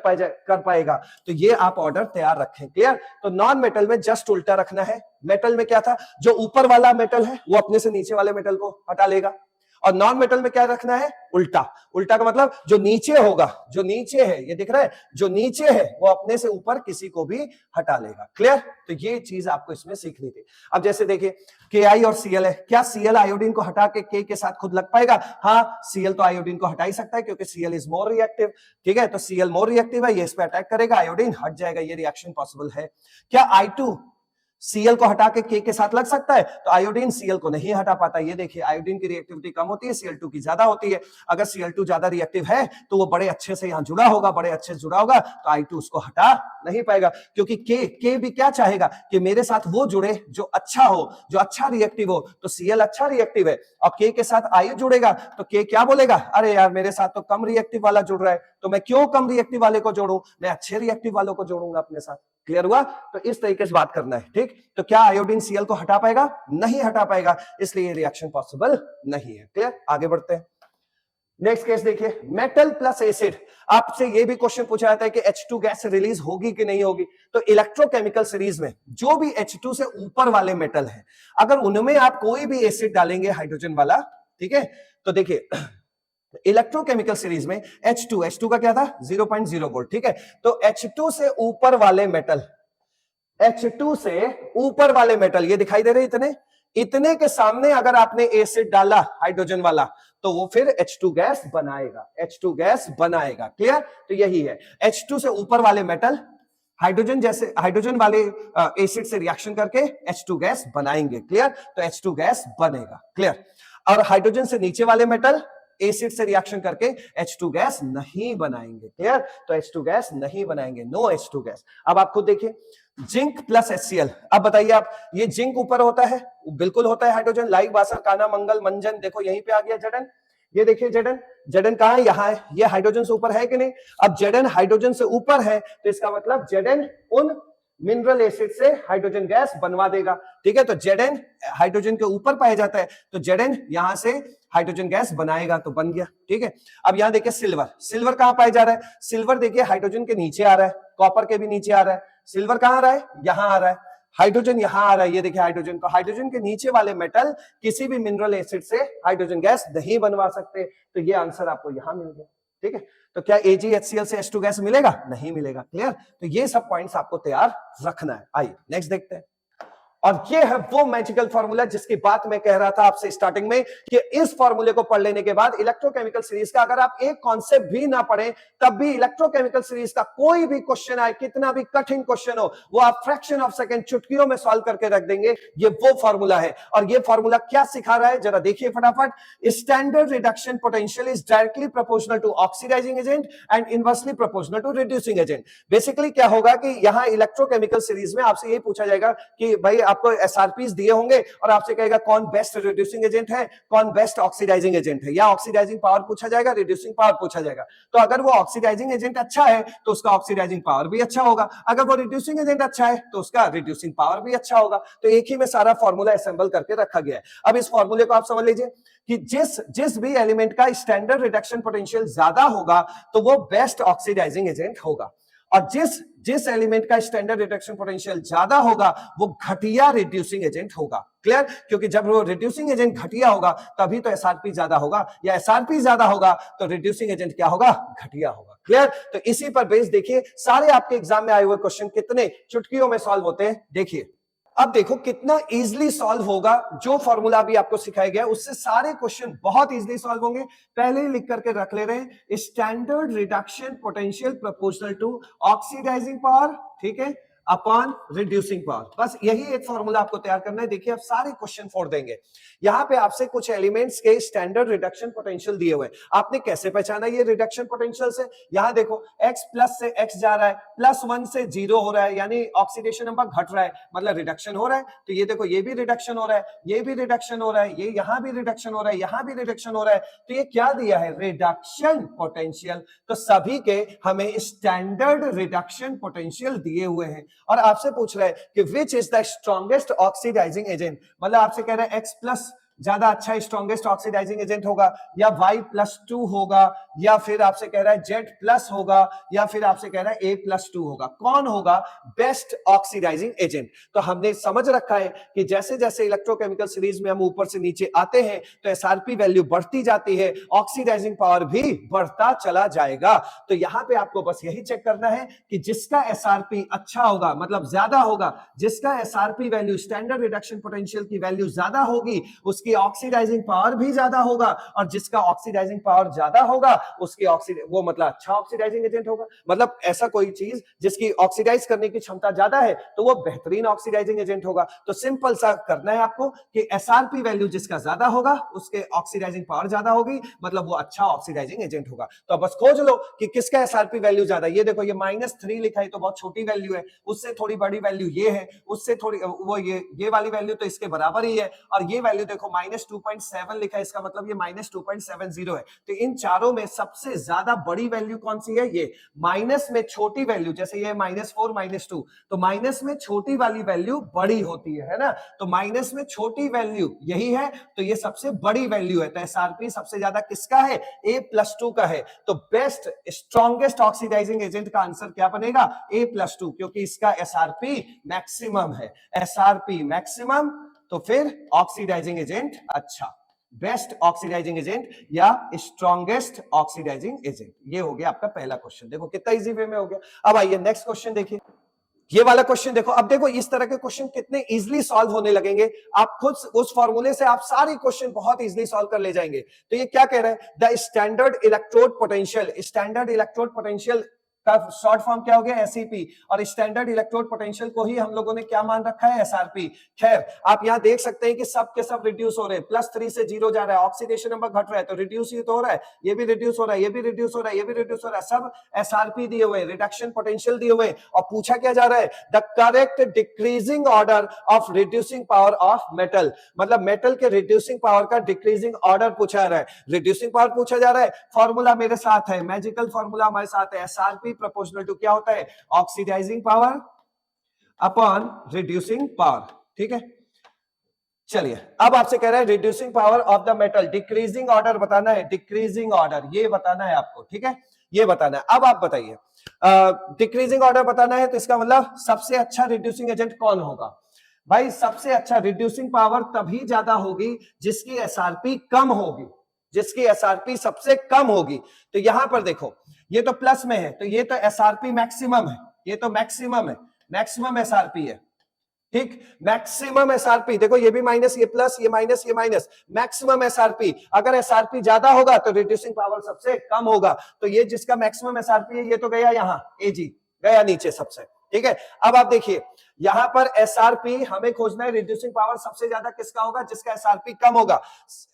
पाएगा। तो ये आप ऑर्डर तैयार रखें। क्लियर? तो नॉन मेटल में जस्ट उल्टा रखना है। मेटल में क्या था, जो ऊपर वाला मेटल है वो अपने से नीचे वाले मेटल को हटा लेगा, और नॉन मेटल में क्या रखना है? उल्टा। उल्टा का मतलब जो नीचे होगा, जो नीचे है, ये दिख रहा है, जो नीचे है वो अपने से ऊपर किसी को भी हटा लेगा। क्लियर? तो ये चीज आपको इसमें सीखनी थी। अब जैसे देखिए Ki और Cl है, क्या Cl आयोडीन को हटा के K के साथ खुद लग पाएगा? हाँ, Cl तो आयोडीन को हटा ही सकता है, क्योंकि Cl इज मोर रिएक्टिव। ठीक है, तो Cl मोर रिएक्टिव है, ये इस पे अटैक करेगा, आयोडीन हट जाएगा, ये रिएक्शन पॉसिबल है। क्या I2 Cl को हटा के K के साथ लग सकता है? तो आयोडीन Cl को नहीं हटा पाता। ये देखिए आयोडीन की रिएक्टिविटी कम होती है, Cl2 की ज्यादा होती है। अगर Cl2 ज्यादा रिएक्टिव है तो वो बड़े अच्छे से यहाँ जुड़ा होगा, बड़े अच्छे से जुड़ा होगा, तो I2 उसको हटा नहीं पाएगा, क्योंकि K भी क्या चाहेगा कि मेरे साथ वो जुड़े जो अच्छा हो, जो अच्छा रिएक्टिव हो। तो Cl अच्छा रिएक्टिव है, और K के साथ I जुड़ेगा तो K क्या बोलेगा? अरे यार मेरे साथ तो कम रिएक्टिव वाला जुड़ रहा है, तो मैं क्यों कम रिएक्टिव वाले को जोड़ूं, मैं अच्छे रिएक्टिव वालों को जोड़ूंगा अपने साथ। क्लियर हुआ? तो इस तरीके से बात करना है। ठीक, तो क्या आयोडीन Cl को हटा पाएगा? नहीं हटा पाएगा, इसलिए रिएक्शन पॉसिबल नहीं है। क्लियर? आगे बढ़ते हैं। नेक्स्ट केस देखिए, मेटल प्लस एसिड। आपसे ये भी क्वेश्चन पूछा जाता है कि H2 गैस रिलीज होगी कि नहीं होगी। तो इलेक्ट्रोकेमिकल सीरीज में जो भी H2 से ऊपर वाले मेटल हैं, अगर उनमें आप कोई भी एसिड डालेंगे हाइड्रोजन वाला, ठीक है, तो देखिए इलेक्ट्रोकेमिकल सीरीज में H2 का क्या था 0.0 वोल्ट, ठीक है। तो H2 से ऊपर वाले मेटल, H2 से ऊपर वाले मेटल ये दिखाई दे रहे इतने, इतने के सामने अगर आपने एसिड डाला हाइड्रोजन वाला तो वो फिर H2 गैस बनाएगा, H2 गैस बनाएगा। क्लियर? तो यही है, H2 से ऊपर वाले मेटल हाइड्रोजन जैसे हाइड्रोजन वाले एसिड से रिएक्शन करके H2 गैस बनाएंगे। क्लियर? तो H2 गैस बनेगा। क्लियर? और हाइड्रोजन से नीचे वाले मेटल एसिड से रिएक्शन करके H2 गैस नहीं बनाएंगे। क्लियर? तो H2 गैस नहीं बनाएंगे, नो H2 गैस। अब आप खुद देखिए, जिंक प्लस HCl। अब बताइए आप, ये जिंक ऊपर होता है, बिल्कुल होता है हाइड्रोजन, लाई बासर काना मंगल मंजन, देखो यहीं पे आ गया Zn, ये देखिए Zn, Zn कहां है, यहां है, ये हाइड्रोजन से ऊपर है कि नहीं। अब Zn हाइड्रोजन से ऊपर है तो इसका मतलब Zn उन मिनरल एसिड से हाइड्रोजन गैस बनवा देगा। ठीक है, तो Zn हाइड्रोजन के ऊपर पाया जाता है तो Zn यहां से हाइड्रोजन गैस बनाएगा, तो बन गया। ठीक है, अब यहां देखिए सिल्वर, सिल्वर कहां पाया जा रहा है, सिल्वर देखिए हाइड्रोजन के नीचे आ रहा है, कॉपर के भी नीचे आ रहा है, सिल्वर कहां आ रहा है, यहां आ रहा है, हाइड्रोजन यहां आ रहा है, ये देखिए हाइड्रोजन, तो हाइड्रोजन के नीचे वाले मेटल किसी भी मिनरल एसिड से हाइड्रोजन गैस नहीं बनवा सकते, तो ये आंसर आपको यहां मिल गया। ठीक है, तो क्या AgHCl से H2 गैस मिलेगा, नहीं मिलेगा। क्लियर? तो ये सब पॉइंट्स आपको तैयार रखना है। आइए नेक्स्ट देखते हैं। और ये है वो मैजिकल फॉर्मूला जिसकी बात मैं कह रहा था आपसे स्टार्टिंग में, कि इस फॉर्मूले को पढ़ लेने के बाद इलेक्ट्रोकेमिकल सीरीज का अगर आप एक कॉन्सेप्ट भी ना पढ़ें तब भी इलेक्ट्रोकेमिकल सीरीज का कोई भी क्वेश्चन आए, कितना भी कठिन क्वेश्चन हो, वो आप फ्रैक्शन ऑफ सेकंड चुटकियों में सॉल्व करके रख देंगे। ये वो फॉर्मूला है। और ये फॉर्मूला क्या सिखा रहा है जरा देखिए फटाफट। Standard reduction potential is directly proportional to oxidising agent and inversely proportional to reducing agent. Basically क्या होगा कि यहां इलेक्ट्रोकेमिकल सीरीज में आपसे ये पूछा जाएगा कि भाई आपको SRPs दिए होंगे और आपसे कहेगा कौन बेस्ट रिड्यूसिंग एजेंट है, कौन बेस्ट ऑक्सीडाइजिंग एजेंट है, या ऑक्सीडाइजिंग पावर पूछा जाएगा, रिड्यूसिंग पावर पूछा जाएगा। तो अगर वो ऑक्सीडाइजिंग एजेंट अच्छा है तो उसका ऑक्सीडाइजिंग पावर भी अच्छा होगा, अगर वो रिड्यूसिंग एजेंट अच्छा है तो उसका रिड्यूसिंग पावर भी अच्छा होगा। तो एक ही में सारा फॉर्मूला असेंबल करके रखा गया है। अब इस फॉर्मूले को आप समझ लीजिए कि जिस भी एलिमेंट का स्टैंडर्ड रिडक्शन पोटेंशियल ज्यादा होगा तो वो बेस्ट ऑक्सीडाइजिंग एजेंट होगा, और जिस एलिमेंट का स्टैंडर्ड रिडक्शन पोटेंशियल ज्यादा होगा वो घटिया रिड्यूसिंग एजेंट होगा। क्लियर? क्योंकि जब वो रिड्यूसिंग एजेंट घटिया होगा तभी तो SRP ज्यादा होगा, या SRP ज्यादा होगा तो रिड्यूसिंग एजेंट क्या होगा, घटिया होगा। क्लियर? तो इसी पर बेस देखिए सारे आपके एग्जाम में आए हुए क्वेश्चन कितने चुटकियों में सॉल्व होते हैं, देखिए। अब देखो कितना इजीली सॉल्व होगा, जो फॉर्मूला भी आपको सिखाया गया उससे सारे क्वेश्चन बहुत इजीली सॉल्व होंगे। पहले ही लिख करके रख ले रहे हैं, standard reduction potential proportional to oxidising power, ठीक है, अपॉन रिड्यूसिंग पावर। बस यही एक फॉर्मूला आपको तैयार करना है। देखिए अब सारे क्वेश्चन फोड़ देंगे। यहां पे आपसे कुछ एलिमेंट्स के स्टैंडर्ड रिडक्शन पोटेंशियल दिए हुए, आपने कैसे पहचाना ये रिडक्शन पोटेंशियल से, यहां देखो x प्लस से x जा रहा है, +1 से 0 हो रहा है, यानी ऑक्सीडेशन नंबर घट रहा है, मतलब रिडक्शन हो रहा है। तो ये देखो ये भी रिडक्शन हो रहा है, ये भी रिडक्शन हो रहा है, ये यहां भी रिडक्शन हो रहा है, यहां भी रिडक्शन हो रहा है। तो ये क्या दिया है, रिडक्शन पोटेंशियल। तो सभी के हमें स्टैंडर्ड रिडक्शन पोटेंशियल दिए हुए हैं, और आपसे पूछ रहा है कि which is the strongest oxidising agent, मतलब आपसे कह रहा है x प्लस ज्यादा अच्छा स्ट्रॉन्गेस्ट ऑक्सीडाइजिंग एजेंट होगा, या Y+2 होगा, या फिर आपसे कह रहा है Z+ होगा, या फिर आपसे कह रहा है A+2 होगा, कौन होगा बेस्ट ऑक्सीडाइजिंग एजेंट। तो हमने समझ रखा है कि जैसे जैसे इलेक्ट्रोकेमिकल सीरीज में हम ऊपर से नीचे आते हैं तो SRP वैल्यू बढ़ती जाती है, ऑक्सीडाइजिंग पावर भी बढ़ता चला जाएगा। तो यहां पे आपको बस यही चेक करना है कि जिसका SRP अच्छा होगा, मतलब ज्यादा होगा, जिसका SRP value standard reduction potential की वैल्यू ज्यादा होगी उसकी ऑक्सीडाइजिंग पावर भी ज्यादा होगा, और जिसका ऑक्सीडाइजिंग पावर ज्यादा होगा उसकी वो मतलब अच्छा ऑक्सीडाइजिंग एजेंट होगा। मतलब ऐसा कोई चीज जिसकी ऑक्सीडाइज करने की क्षमता ज्यादा है तो वो बेहतरीन ऑक्सीडाइजिंग एजेंट होगा। तो सिंपल सा करना है आपको कि SRP वैल्यू जिसका ज्यादा होगा उसके ऑक्सीडाइजिंग पावर ज्यादा होगी, मतलब वो अच्छा ऑक्सीडाइजिंग एजेंट होगा। तो अब बस खोज लो कि किसका SRP वैल्यू ज्यादा। ये देखो ये -3 लिखा है तो बहुत छोटी वैल्यू है, उससे थोड़ी बड़ी वैल्यू ये है, उससे थोड़ी वो ये वाली वैल्यू तो इसके बराबर ही है, और ये वैल्यू देखो -2.7 लिखा है, इसका मतलब ये -2.70 है। तो इन चारों में सबसे ज्यादा बड़ी वैल्यू कौन सी है, ये माइनस में छोटी वैल्यू, जैसे ये -4 -2, तो माइनस में छोटी वाली वैल्यू बड़ी होती है ना, तो माइनस में छोटी वैल्यू यही है, तो ये सबसे बड़ी वैल्यू है। तो SRP सबसे ज्यादा किसका है, A+2 का है। तो बेस्ट स्ट्रॉन्गेस्ट ऑक्सीडाइजिंग एजेंट का आंसर क्या बनेगा, A+2, क्योंकि इसका SRP मैक्सिमम है, SRP मैक्सिमम, तो फिर ऑक्सीडाइजिंग एजेंट अच्छा। बेस्ट ऑक्सीडाइजिंग एजेंट या स्ट्रॉन्गेस्ट ऑक्सीडाइजिंग एजेंट। ये हो गया आपका पहला क्वेश्चन। देखो कितना इजी वे में हो गया। अब आइए नेक्स्ट क्वेश्चन देखिए। ये वाला क्वेश्चन देखो। अब देखो इस तरह के क्वेश्चन कितने इजीली सॉल्व होने लगेंगे। आप खुद उस फॉर्मूले से आप सारे क्वेश्चन बहुत इजीली सॉल्व कर ले जाएंगे। तो ये क्या कह रहे हैं, the standard electrode potential, standard electrode potential का शॉर्ट फॉर्म क्या हो गया, एसईपी, और स्टैंडर्ड इलेक्ट्रोड पोटेंशियल को ही हम लोगों ने क्या मान रखा है, एसआरपी। खैर आप यहां देख सकते हैं कि सब के सब रिड्यूस हो रहे हैं, +3 से 0 जा रहा है, ऑक्सीडेशन नंबर घट रहा है तो रिड्यूस ही तो हो रहा है, ये भी रिड्यूस हो रहा है, ये भी रिड्यूस हो रहा है, ये भी रिड्यूस हो रहा है, सब एसआरपी दिए हुए, रिडक्शन पोटेंशियल दिए हुए। और पूछा क्या जा रहा है, the correct decreasing order of reducing power of metal, मतलब मेटल के रिड्यूसिंग पावर का डिक्रीजिंग ऑर्डर पूछा जा रहा है। रिड्यूसिंग पावर पूछा जा रहा है, फॉर्मूला मेरे साथ है, मैजिकल फॉर्मूला हमारे साथ है, एसआरपी प्रोपोर्शनल टू क्या होता है, oxidising power upon reducing power. ठीक है, चलिए अब आपसे कह रहा है reducing power of the metal, decreasing order बताना है, डिक्रीजिंग ऑर्डर ये बताना है आपको। ठीक है, ये बताना है। अब आप बताइए डिक्रीजिंग ऑर्डर बताना है तो इसका मतलब सबसे अच्छा रिड्यूसिंग एजेंट कौन होगा। भाई सबसे अच्छा रिड्यूसिंग पावर तभी ज्यादा होगी जिसकी एसआरपी कम होगी, जिसकी एसआरपी सबसे कम होगी। तो यहां पर देखो ये तो प्लस में है तो ये तो एसआरपी मैक्सिमम है, ये तो मैक्सिमम है, मैक्सिमम एसआरपी है। ठीक, मैक्सिमम एसआरपी, देखो ये भी माइनस, ये प्लस, ये माइनस, ये माइनस, मैक्सिमम एसआरपी। अगर एसआरपी ज्यादा होगा तो रिड्यूसिंग पावर सबसे कम होगा। तो ये जिसका मैक्सिमम एसआरपी है ये तो गया यहां, एजी गया नीचे सबसे। ठीक है, अब आप देखिए यहां पर एसआरपी हमें खोजना है, रिड्यूसिंग पावर सबसे ज्यादा किसका होगा, जिसका एसआरपी कम होगा।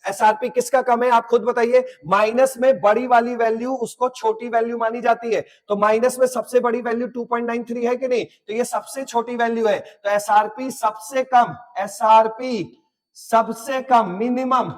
एसआरपी किसका कम है आप खुद बताइए। माइनस में बड़ी वाली वैल्यू उसको छोटी वैल्यू मानी जाती है, तो माइनस में सबसे बड़ी वैल्यू 2.93 है कि नहीं, तो ये सबसे छोटी वैल्यू है। तो एसआरपी सबसे कम, एसआरपी सबसे कम, मिनिमम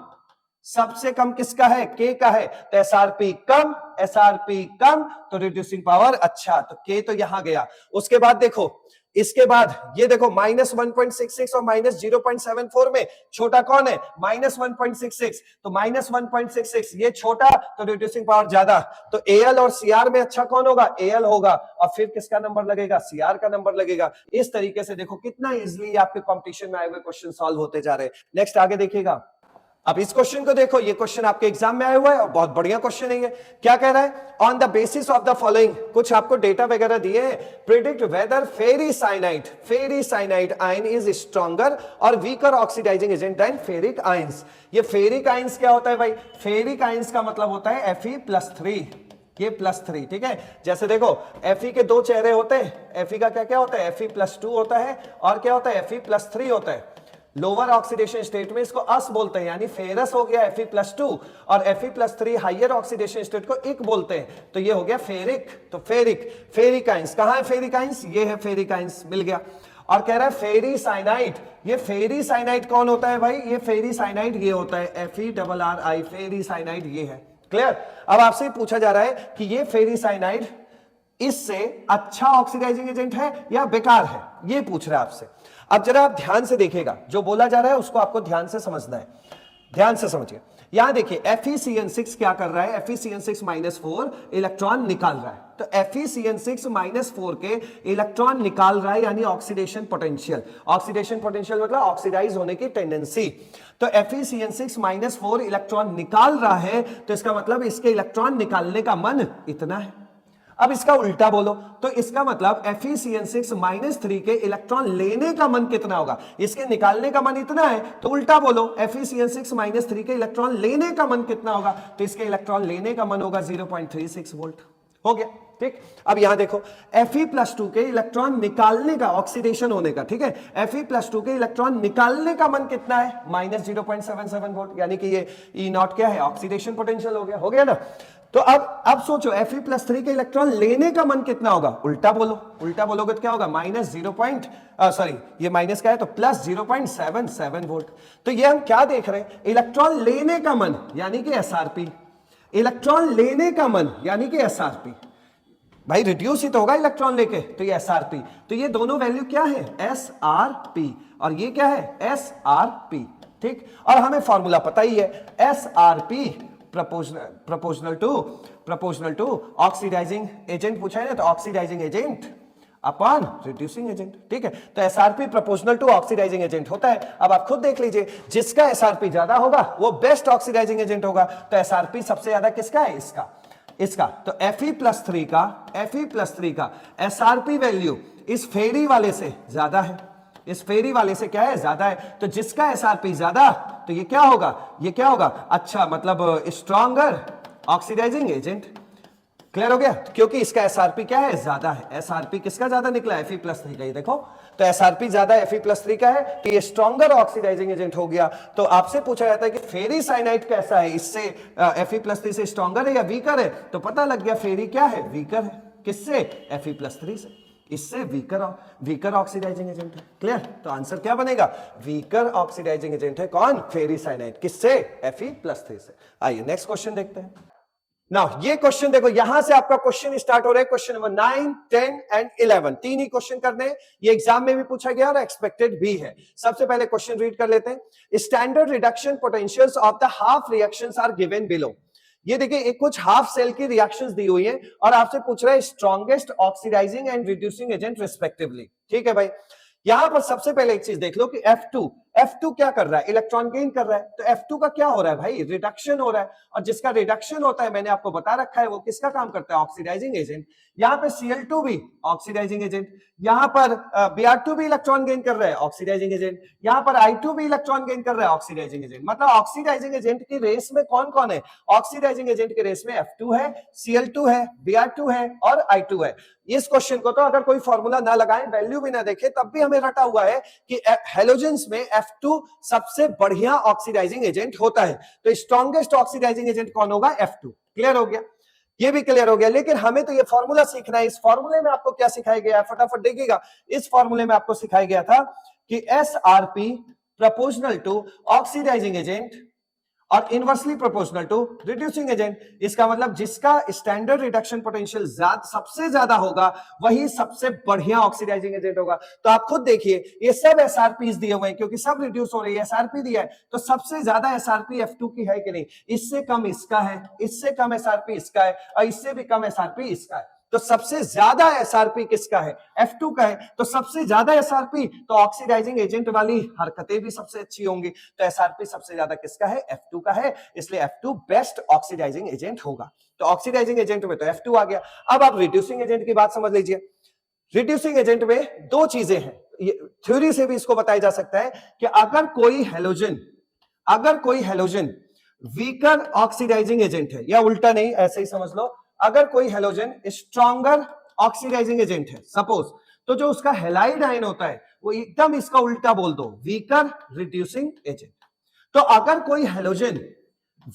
सबसे कम किसका है, के का है। तो एसआरपी कम, एसआरपी कम तो रिड्यूसिंग पावर अच्छा, तो के तो यहां गया। उसके बाद देखो, इसके बाद ये देखो -1.66 और -0.74 में छोटा कौन है, -1.66, तो -1.66 ये छोटा तो रिड्यूसिंग पावर ज्यादा। तो एएल और सीआर में अच्छा कौन होगा, एएल होगा, और फिर किसका नंबर लगेगा, सीआर का नंबर लगेगा। इस तरीके से देखो कितना इजीली आपके कंपटीशन में आए हुए क्वेश्चन सॉल्व होते जा रहे हैं। नेक्स्ट आगे देखिएगा। अब इस क्वेश्चन को देखो, ये क्वेश्चन आपके एग्जाम में आया हुआ है और बहुत बढ़िया क्वेश्चन है ये। क्या कह रहा है, on the basis of the following, कुछ आपको डेटा वगैरह दिए हैं, predict whether ferricyanide ion is stronger और weaker oxidizing agent than ferric ions. ये फेरिक आयंस क्या होता है भाई, फेरिक आयंस का मतलब होता है Fe+3, ये +3। ठीक है, जैसे देखो Fe के दो चेहरे होते हैं, Fe का क्या क्या होता है, Fe+2 होता है और क्या होता है, Fe+3 होता है। लोअर ऑक्सीडेशन स्टेट में इसको अस बोलते हैं, यानी फेरस हो गया Fe+2, और Fe+3 हाइयर ऑक्सीडेशन स्टेट को इक बोलते हैं, तो ये हो गया फेरिक। तो फेरिक आयंस कहां है, फेरिक आयंस ये है, फेरिक आयंस मिल गया। और कह रहा है फेरी साइनाइड, ये फेरी साइनाइड कौन होता है भाई, ये फेरी साइनाइड ये होता है FeRRI, फेरी साइनाइड ये है। क्लियर। अब आपसे पूछा जा रहा है कि ये फेरी साइनाइड इससे अच्छा ऑक्सीडाइजिंग एजेंट है या बेकार है, ये पूछ रहा है आपसे। अब जरा आप ध्यान से देखिएगा, जो बोला जा रहा है उसको आपको ध्यान से समझना है, ध्यान से समझिए। यहां देखिए FeCN6 क्या कर रहा है, FeCN6-4 इलेक्ट्रॉन निकाल रहा है। तो FeCN6-4 के इलेक्ट्रॉन निकाल रहा है, यानी ऑक्सीडेशन पोटेंशियल। ऑक्सीडेशन पोटेंशियल मतलब ऑक्सीडाइज होने की टेंडेंसी। तो FeCN6-4 इलेक्ट्रॉन निकाल रहा है, तो इसका मतलब इसके इलेक्ट्रॉन निकालने का मन इतना है। अब इसका उल्टा बोलो तो इसका मतलब FeCN6-3 के इलेक्ट्रॉन लेने का मन कितना होगा, इसके निकालने का मन इतना है, तो उल्टा बोलो FeCN6-3 के इलेक्ट्रॉन लेने का मन कितना होगा, तो इसके इलेक्ट्रॉन लेने का मन होगा 0.36 वोल्ट। हो गया। ठीक, अब यहां देखो Fe+2 के इलेक्ट्रॉन निकालने का, ऑक्सीडेशन होने का, ठीक है, Fe+2 के इलेक्ट्रॉन निकालने का मन कितना है, -0.77 वोल्ट, यानी कि ये E0 क्या है, ऑक्सीडेशन पोटेंशियल हो गया ना। तो अब सोचो Fe+3 के इलेक्ट्रॉन लेने का मन कितना होगा, उल्टा बोलो, उल्टा बोलोगे तो क्या होगा, ये माइनस क्या है तो +0.77 वोल्ट। तो ये हम क्या देख रहे हैं, इलेक्ट्रॉन लेने का मन यानी कि एसआरपी, इलेक्ट्रॉन लेने का मन यानी कि एसआरपी। भाई रिड्यूस ही तो होगा इलेक्ट्रॉन लेके, तो ये एसआरपी। तो ये दोनों वैल्यू क्या है, एसआरपी, और ये क्या है, एसआरपी। ठीक, और हमें फॉर्मूला पता ही है, SRP proportional to oxidising agent पूछा है ना, तो oxidising agent upon reducing agent, ठीक है। तो SRP proportional to oxidising agent होता है। अब आप खुद देख लीजिए, जिसका एसआरपी ज्यादा होगा वो बेस्ट ऑक्सीडाइजिंग एजेंट होगा। तो एसआरपी सबसे ज्यादा किसका है? इसका। तो Fe+3 का एसआरपी वैल्यू इस फेरी वाले से ज्यादा है, इस फेरी वाले से क्या है? ज्यादा है। तो जिसका एसआरपी ज्यादा, तो ये क्या होगा? अच्छा, मतलब स्ट्रॉन्गर ऑक्सीडाइजिंग एजेंट। क्लियर हो गया? क्योंकि इसका एसआरपी क्या है? ज्यादा है। एसआरपी किसका ज्यादा निकला? Fe+3 का। ये देखो, तो एसआरपी ज्यादा Fe+3 का है, तो ये स्ट्रॉन्गर ऑक्सीडाइजिंग एजेंट हो गया। तो आपसे पूछा जाता है कि फेरी साइनाइड कैसा है, इससे Fe+3 से स्ट्रॉन्गर है या वीकर है? तो पता लग गया फेरी क्या है? वीकर है। किससे? Fe+3 से। इससे वीकर ऑक्सीडाइजिंग एजेंट है। क्लियर? तो आंसर क्या बनेगा? वीकर ऑक्सीडाइजिंग एजेंट है कौन? फेरी साइनाइड। किससे? Fe+3 से। आइए नेक्स्ट क्वेश्चन देखते हैं। नाउ ये क्वेश्चन देखो, यहां से आपका क्वेश्चन स्टार्ट हो रहा है। क्वेश्चन नंबर 9, 10 एंड 11, तीन ही क्वेश्चन करने हैं। ये एग्जाम में भी पूछा गया और एक्सपेक्टेड भी है। सबसे पहले क्वेश्चन रीड कर लेते हैं। Standard reduction potentials of the half reactions are given below. ये देखिए, एक कुछ हाफ सेल की रिएक्शंस दी हुई है और आपसे पूछ रहा है strongest oxidising and reducing agent respectively. ठीक है भाई, यहां पर सबसे पहले एक चीज देख लो कि F2 क्या कर रहा है? इलेक्ट्रॉन गेन कर रहा है। तो F2 का क्या हो रहा है भाई? रिडक्शन हो रहा है। और जिसका रिडक्शन होता है, मैंने आपको बता रखा है, वो किसका काम करता है? Oxidising agent. यहां पे Cl2 भी ऑक्सीडाइजिंग एजेंट, यहां पर Br2 भी इलेक्ट्रॉन गेन कर रहा है, ऑक्सीडाइजिंग एजेंट, यहां पर I2 भी इलेक्ट्रॉन गेन कर रहा है, ऑक्सीडाइजिंग एजेंट। मतलब ऑक्सीडाइजिंग एजेंट की रेस में कौन कौन है? ऑक्सीडाइजिंग एजेंट के रेस में F2 है, Cl2 है, Br2 है और I2 है। इस क्वेश्चन को तो अगर कोई फॉर्मूला ना लगाएं, वैल्यू भी ना देखे, तब भी हमें रटा हुआ है कि हेलोजेंस में F2 सबसे बढ़िया ऑक्सीडाइजिंग एजेंट होता है। तो स्ट्रॉन्गेस्ट ऑक्सीडाइजिंग एजेंट कौन होगा? F2। क्लियर हो गया? ये भी क्लियर हो गया। लेकिन हमें तो ये फॉर्मूला सीखना है। इस फॉर्मूले में आपको क्या सिखाया गया है? फटाफट देखिएगा। इस फॉर्मूले में आपको सिखाया गया था कि SRP proportional to oxidising agent और inversely proportional to reducing agent. इसका मतलब जिसका स्टैंडर्ड रिडक्शन पोटेंशियल सबसे ज्यादा होगा, वही सबसे बढ़िया ऑक्सीडाइजिंग एजेंट होगा। तो आप खुद देखिए, ये सब एसआरपी दिए हुए हैं क्योंकि सब रिड्यूस हो रही है। एसआरपी दिया है तो सबसे ज्यादा एसआरपी F2 की है कि नहीं? इससे कम इसका है, इससे कम एसआरपी इसका है और इससे भी कम एसआरपी इसका है। तो सबसे ज्यादा एसआरपी किसका है? F2 का है। तो सबसे ज्यादा एसआरपी, तो ऑक्सीडाइजिंग एजेंट वाली हरकतें भी सबसे अच्छी होंगी। तो एसआरपी सबसे ज्यादा किसका है? F2 का है। इसलिए F2 बेस्ट ऑक्सीडाइजिंग एजेंट होगा। तो ऑक्सीडाइजिंग एजेंट में तो F2 आ गया। अब आप रिड्यूसिंग एजेंट की बात समझ लीजिए। रिड्यूसिंग एजेंट में दो चीजें हैं, थ्योरी से भी इसको बताया जा सकता है कि अगर कोई हेलोजन वीकर ऑक्सीडाइजिंग एजेंट है, या उल्टा नहीं, ऐसे ही समझ लो, अगर कोई हेलोजन स्ट्रॉन्गर ऑक्सीडाइजिंग एजेंट है सपोज, तो जो उसका हेलाइड आयन होता है वो एकदम इसका उल्टा बोल दो, वीकर रिड्यूसिंग एजेंट। तो अगर कोई हेलोजन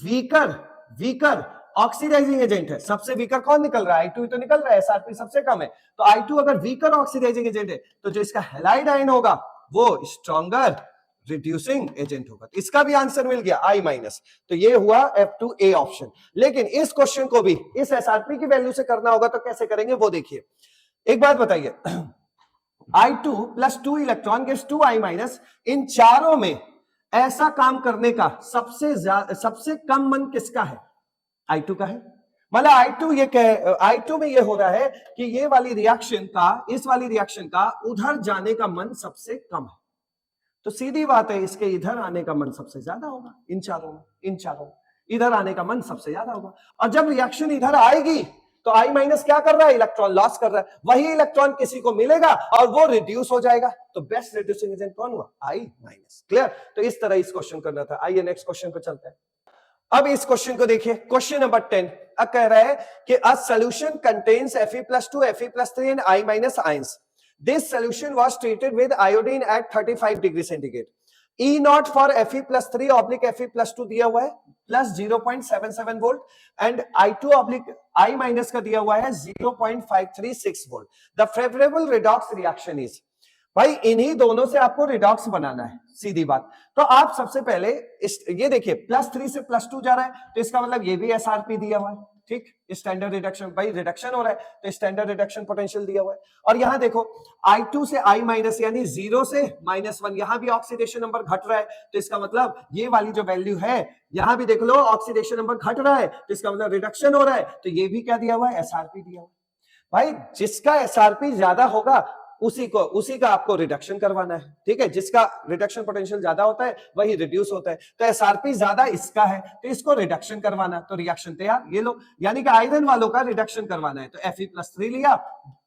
वीकर ऑक्सीडाइजिंग एजेंट है, सबसे वीकर कौन निकल रहा है? I2 तो निकल रहा है, एसआरपी सबसे कम है। तो I2 अगर वीकर ऑक्सीडाइजिंग एजेंट है, तो जो इसका हेलाइड आयन होगा वो स्ट्रॉन्गर रिड्यूसिंग एजेंट होगा। इसका भी आंसर मिल गया I-। तो ये हुआ F2A ऑप्शन। लेकिन इस क्वेश्चन को भी इस एसआरपी की वैल्यू से करना होगा, तो कैसे करेंगे वो देखिए। एक बात बताइए, I2 + 2 इलेक्ट्रॉन गिव्स 2I-, इन चारों में ऐसा काम करने का सबसे कम मन किसका है? I2 का है। मतलब I2 में ये हो रहा है कि ये वाली रिएक्शन का, इस वाली रिएक्शन का उधर जाने का मन सबसे कम है। तो सीधी बात है, इसके इधर आने का मन सबसे ज्यादा होगा। इन चारों में इधर आने का मन सबसे ज्यादा होगा। और जब रिएक्शन इधर आएगी तो I- क्या कर रहा है? इलेक्ट्रॉन लॉस कर रहा है। वही इलेक्ट्रॉन किसी को मिलेगा और वो रिड्यूस हो जाएगा। तो बेस्ट रिड्यूसिंग एजेंट कौन हुआ? I-। क्लियर? तो इस तरह इस क्वेश्चन करना था। आइए नेक्स्ट क्वेश्चन पे चलते हैं। अब इस क्वेश्चन को देखिए, क्वेश्चन नंबर 10 अब कह रहा है कि a solution contains Fe+2, Fe+3 and I- ions. This solution was treated with iodine at 35 degree centigrade. E0 for Fe+3 / Fe+2 दिया हुआ है +0.77 वोल्ट एंड I2 / I- का दिया हुआ है 0.536 volt. The favourable redox reaction is, भाई इन्हीं दोनों से आपको रिडॉक्स बनाना है, सीधी बात। तो आप सबसे पहले ये देखिए, +3 से +2 जा रहा है, तो इसका मतलब ये भी एसआरपी दिया हुआ है। ठीक, स्टैंडर्ड रिडक्शन, भाई रिडक्शन हो रहा है तो स्टैंडर्ड रिडक्शन पोटेंशियल दिया हुआ है। और यहां देखो I2 से I- यानी 0 से -1, यहां भी ऑक्सीडेशन नंबर घट रहा है, तो इसका मतलब ये वाली जो वैल्यू है, यहां भी देख लो ऑक्सीडेशन नंबर घट रहा है, तो इसका मतलब रिडक्शन हो रहा है। तो ये भी क्या दिया हुआ है? एसआरपी दिया हुआ है। भाई जिसका एसआरपी ज्यादा होगा उसी का आपको रिडक्शन करवाना है, ठीक है। जिसका रिडक्शन पोटेंशियल ज्यादा होता है वही रिड्यूस होता है। तो एसआरपी ज्यादा इसका है तो इसको रिडक्शन करवाना, तो रिएक्शन तैयार, ये लो। यानी कि आयरन वालों का रिडक्शन करवाना है तो Fe+3 लिया,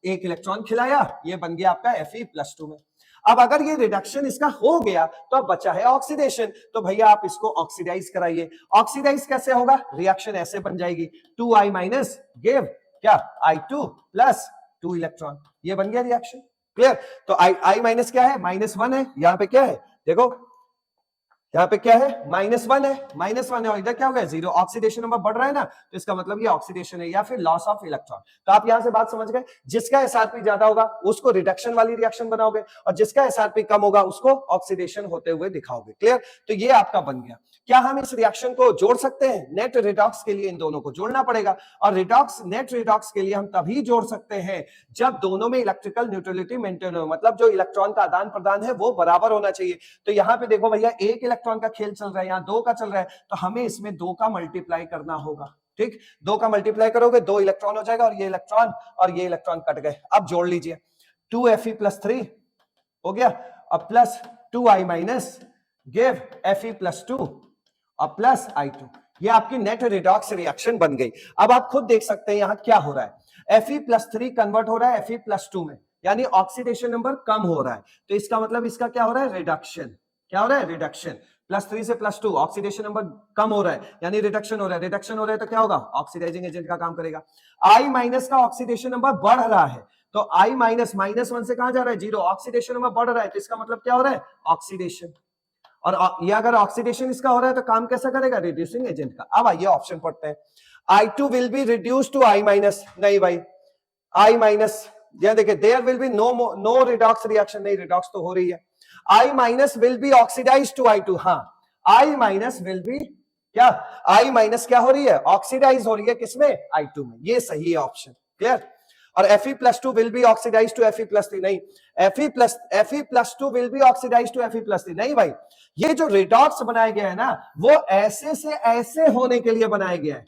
एक इलेक्ट्रॉन खिलाया, ये बन गया आपका Fe+2 में। अब अगर ये रिडक्शन इसका हो गया तो अब बचा है ऑक्सीडेशन, तो भैया आप इसको ऑक्सीडाइज कराइए। ऑक्सीडाइज कैसे होगा, रिएक्शन ऐसे बन जाएगी 2I माइनस गिव क्या I2 प्लस 2 इलेक्ट्रॉन, ये बन गया रिएक्शन। क्लियर। तो I माइनस क्या है, -1 है। यहाँ पे क्या है, देखो यहाँ पे क्या है, -1 है, -1 है, और इधर क्या हो गया 0। ऑक्सीडेशन नंबर बढ़ रहा है ना, तो इसका मतलब ये ऑक्सीडेशन है या फिर लॉस ऑफ इलेक्ट्रॉन। तो आप यहां से बात समझ गए, जिसका एसआरपी ज्यादा होगा उसको रिडक्शन वाली रिएक्शन बनाओगे, और जिसका एसआरपी कम होगा उसको ऑक्सीडेशन होते हुए दिखाओगे। क्लियर। तो ये आपका बन गया। क्या हम इस रिएक्शन को जोड़ सकते हैं, नेट रिडॉक्स के लिए इन दोनों को जोड़ना पड़ेगा, और रिडॉक्स नेट रिडॉक्स के लिए हम तभी जोड़ सकते हैं जब दोनों में इलेक्ट्रिकल न्यूट्रलिटी मेंटेन हो, मतलब जो इलेक्ट्रॉन का आदान प्रदान है वो बराबर होना चाहिए। तो यहाँ पे देखो भैया एक इलेक्ट्रॉन का खेल चल रहा है, यहाँ 2 का चल रहा है, तो हमें इसमें 2 का मल्टीप्लाई करना होगा। ठीक, 2 का मल्टीप्लाई करोगे 2 इलेक्ट्रॉन हो जाएगा, और ये इलेक्ट्रॉन कट गए। अब जोड़ लीजिए 2Fe+3 हो गया, अब plus 2I minus give Fe+2 और प्लस I2, ये आपकी नेट रिडॉक्स रिएक्शन बन गई। अब आप खुद देख सकते हैं यहां क्या हो रहा है, Fe+3 कन्वर्ट हो रहा है Fe+2 में, यानी ऑक्सीडेशन नंबर कम हो रहा है। तो इसका मतलब इसका क्या हो रहा है, रिडक्शन। क्या हो रहा है, रिडक्शन। +3 से +2 ऑक्सीडेशन नंबर कम हो रहा है, यानी रिडक्शन हो रहा है। रिडक्शन हो रहा है तो क्या होगा, ऑक्सीडाइजिंग एजेंट का काम करेगा। I माइनस का ऑक्सीडेशन नंबर बढ़ रहा है, तो I माइनस -1 से कहां जा रहा है 0, ऑक्सीडेशन नंबर बढ़ रहा है, तो इसका मतलब क्या हो रहा है, ऑक्सीडेशन। और ये अगर ऑक्सीडेशन इसका हो रहा है तो काम कैसा करेगा, रिड्यूसिंग एजेंट का। अब आइए ऑप्शन पढ़ते हैं। I2 will be reduce to I minus, नहीं भाई I माइनस, यहां देखिए there will be no redox reaction, नहीं रिडॉक्स तो हो रही है। I minus will be oxidise to I2, हाँ I माइनस विल बी क्या, I माइनस क्या हो रही है, ऑक्सीडाइज हो रही है, किसमें, I2 में, ये सही है ऑप्शन। क्लियर। और Fe+2 will be oxidise to Fe+3, नहीं Fe+2 will be oxidise to Fe+3, नहीं भाई। ये जो रिडॉक्स बनाया गया है ना, वो ऐसे से ऐसे होने के लिए बनाया गया है।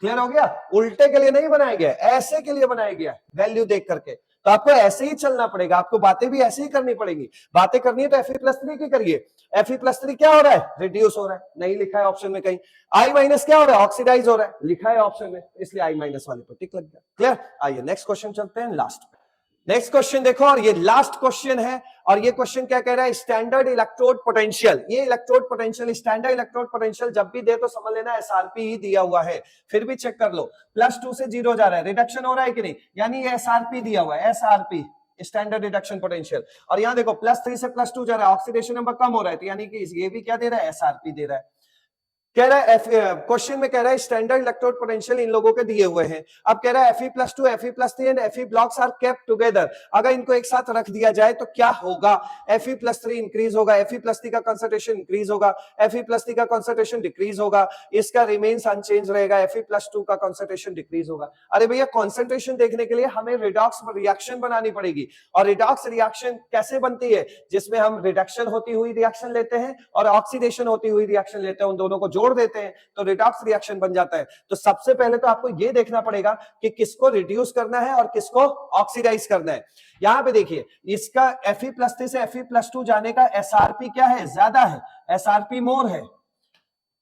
क्लियर हो गया, उल्टे के लिए नहीं बनाया गया, ऐसे के लिए बनाया गया, वैल्यू देख करके। तो आपको ऐसे ही चलना पड़ेगा, आपको बातें भी ऐसे ही करनी पड़ेगी। बातें करनी है तो Fe+3 की करिए। Fe+3 क्या हो रहा है, रिड्यूस हो रहा है, नहीं लिखा है ऑप्शन में कहीं। I माइनस क्या हो रहा है, ऑक्सीडाइज हो रहा है, लिखा है ऑप्शन में, इसलिए I माइनस वाले पर टिक लग गया। क्लियर। आइए नेक्स्ट क्वेश्चन चलते हैं, लास्ट पे। नेक्स्ट क्वेश्चन देखो, और ये लास्ट क्वेश्चन है, और ये क्वेश्चन क्या कह रहा है, स्टैंडर्ड इलेक्ट्रोड पोटेंशियल। ये electrode potential, standard electrode potential जब भी दे तो समझ लेना एसआरपी ही दिया हुआ है, फिर भी चेक कर लो। +2 से 0 जा रहा है, रिडक्शन हो रहा है कि नहीं, यानी ये एसआरपी दिया हुआ है, एसआरपी स्टैंडर्ड रिडक्शन पोटेंशियल। और यहाँ देखो +3 से +2 जा रहा है, ऑक्सीडेशन नंबर कम हो रहा है, तो यानी कि ये भी क्या दे रहा है, एसआरपी दे रहा है। कह रहा है क्वेश्चन में कह रहा है स्टैंडर्ड इलेक्ट्रोड पोटेंशियल इन लोगों के दिए हुए हैं। अब कह रहा है Fe+2 Fe+3 and Fe blocks are kept together, अगर इनको एक साथ रख दिया जाए तो क्या होगा, Fe+3 इंक्रीज होगा, Fe+3 का कंसंट्रेशन इंक्रीज होगा, Fe+3 का कंसंट्रेशन डिक्रीज होगा, इसका रिमेन्स अनचेंज रहेगा, Fe+2 का कंसंट्रेशन डिक्रीज होगा। अरे भैया कंसंट्रेशन देखने के लिए हमें रिडॉक्स रिएक्शन बनानी पड़ेगी, और रिडॉक्स रिएक्शन कैसे बनती है, जिसमें हम रिडक्शन होती हुई रिएक्शन लेते हैं और ऑक्सीडेशन होती हुई रिएक्शन लेते हैं, उन दोनों को जोड़ देते हैं तो रिडॉक्स रिएक्शन बन जाता है। तो सबसे पहले तो आपको यह देखना पड़ेगा कि किसको रिड्यूस करना है और किसको ऑक्सीडाइज करना है। यहां पे देखिए इसका Fe+3 से Fe+2 जाने का एसआरपी क्या है, ज्यादा है, एसआरपी मोर है,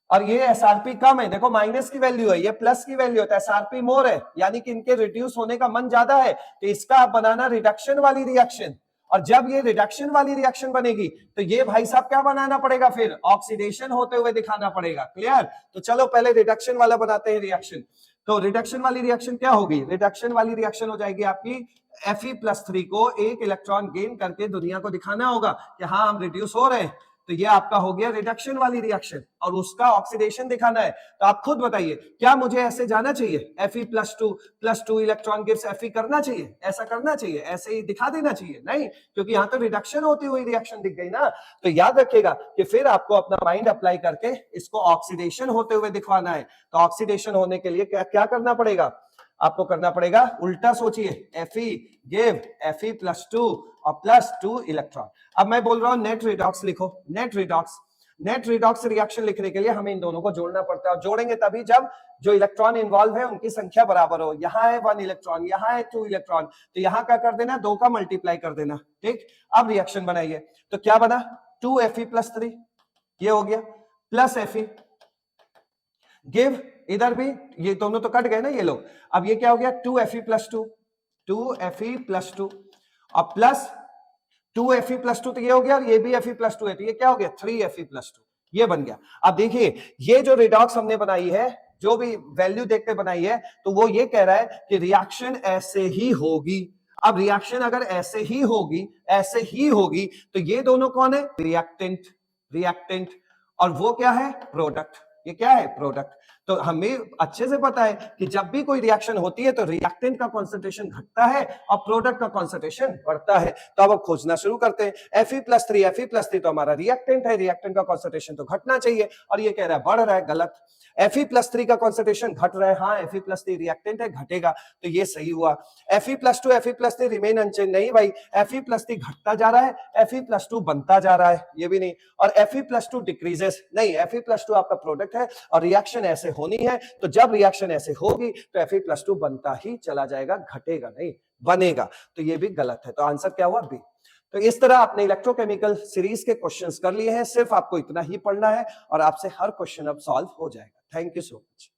और ये एसआरपी कम है। देखो माइनस की वैल्यू है, ये प्लस की वैल्यू है, तो एसआरपी मोर है, यानी कि इनके रिड्यूस होने का मन ज्यादा है, तो इसका आप बनाना रिडक्शन वाली रिएक्शन। और जब ये रिडक्शन वाली रिएक्शन बनेगी तो ये भाई साहब क्या बनाना पड़ेगा, फिर ऑक्सीडेशन होते हुए दिखाना पड़ेगा। क्लियर। तो चलो पहले रिडक्शन वाला बनाते हैं रिएक्शन। तो रिडक्शन वाली रिएक्शन क्या होगी, रिडक्शन वाली रिएक्शन हो जाएगी आपकी Fe+3 को एक इलेक्ट्रॉन गेन करके दुनिया को दिखाना होगा कि हाँ हम रिड्यूस हो रहे हैं, तो ये आपका हो गया रिडक्शन वाली रिएक्शन, और उसका ऑक्सीडेशन दिखाना है। तो आप खुद बताइए क्या मुझे ऐसे जाना चाहिए, Fe+2 इलेक्ट्रॉन गिव्स Fe करना चाहिए, ऐसा करना चाहिए, ऐसे ही दिखा देना चाहिए, नहीं, क्योंकि यहां तो रिडक्शन होती हुई रिएक्शन दिख गई ना। तो याद रखिएगा कि फिर आपको अपना माइंड अप्लाई करके इसको ऑक्सीडेशन होते हुए दिखवाना है। तो ऑक्सीडेशन होने के लिए क्या क्या करना पड़ेगा, आपको करना पड़ेगा उल्टा सोचिए, Fe गिव Fe+2 और +2 इलेक्ट्रॉन। अब मैं बोल रहा हूं नेट रिडॉक्स लिखो, net redox. Net redox reaction लिखने के लिए हमें इन दोनों को जोड़ना पड़ता है, और जोड़ेंगे तभी जब जो इलेक्ट्रॉन इन्वॉल्व है उनकी संख्या बराबर हो। यहाँ है 1 इलेक्ट्रॉन, यहाँ है 2 इलेक्ट्रॉन, तो यहाँ क्या कर देना, 2 का मल्टीप्लाई कर देना। ठीक, अब रिएक्शन बनाइए, तो क्या बना 2Fe+3, ये हो गया, प्लस Fe, गिव, इधर भी ये दोनों तो कट गए ना ये लोग, अब ये क्या हो गया 2Fe+2, 2Fe+2 और प्लस 2Fe+2, तो ये हो गया, और ये भी Fe+2 है, तो ये क्या हो गया 3Fe+2, ये बन गया। अब देखिए ये जो रिडॉक्स हमने बनाई है, जो भी वैल्यू देख के बनाई है, तो वो ये कह रहा है कि रिएक्शन ऐसे ही होगी। अब रिएक्शन अगर ऐसे ही होगी तो ये दोनों कौन है, रिएक्टेंट, और वो क्या है, प्रोडक्ट। ये क्या है, प्रोडक्ट। तो हमें अच्छे से पता है कि जब भी कोई रिएक्शन होती है तो रिएक्टेंट का कॉन्सेंट्रेशन घटता है और प्रोडक्ट का कॉन्सेंट्रेशन बढ़ता है। तो अब खोजना शुरू करते हैं। Fe+3 तो हमारा रिएक्टेंट है, रिएक्टेंट का कॉन्सेंट्रेशन तो घटना चाहिए, और ये कह रहा है बढ़ रहा है, गलत। Fe+3 का कॉन्सेंट्रेशन घट रहा है, हाँ Fe+3 रिएक्टेंट है, घटेगा, तो ये सही हुआ। Fe+2 रिमेन अनचेंज, नहीं भाई, Fe+3 घटता जा रहा है, Fe+2 बनता जा रहा है, ये भी नहीं, और Fe+2 डिक्रीजेस, नहीं, Fe+2 आपका प्रोडक्ट है और रिएक्शन ऐसे होनी है, तो जब रिएक्शन ऐसे होगी तो Fe+2 बनता ही चला जाएगा, घटेगा नहीं, बनेगा, तो ये भी गलत है। तो आंसर क्या हुआ, बी। तो इस तरह आपने इलेक्ट्रोकेमिकल सीरीज के क्वेश्चंस कर लिए हैं, सिर्फ आपको इतना ही पढ़ना है और आपसे हर क्वेश्चन अब सॉल्व हो जाएगा। Thank you so much.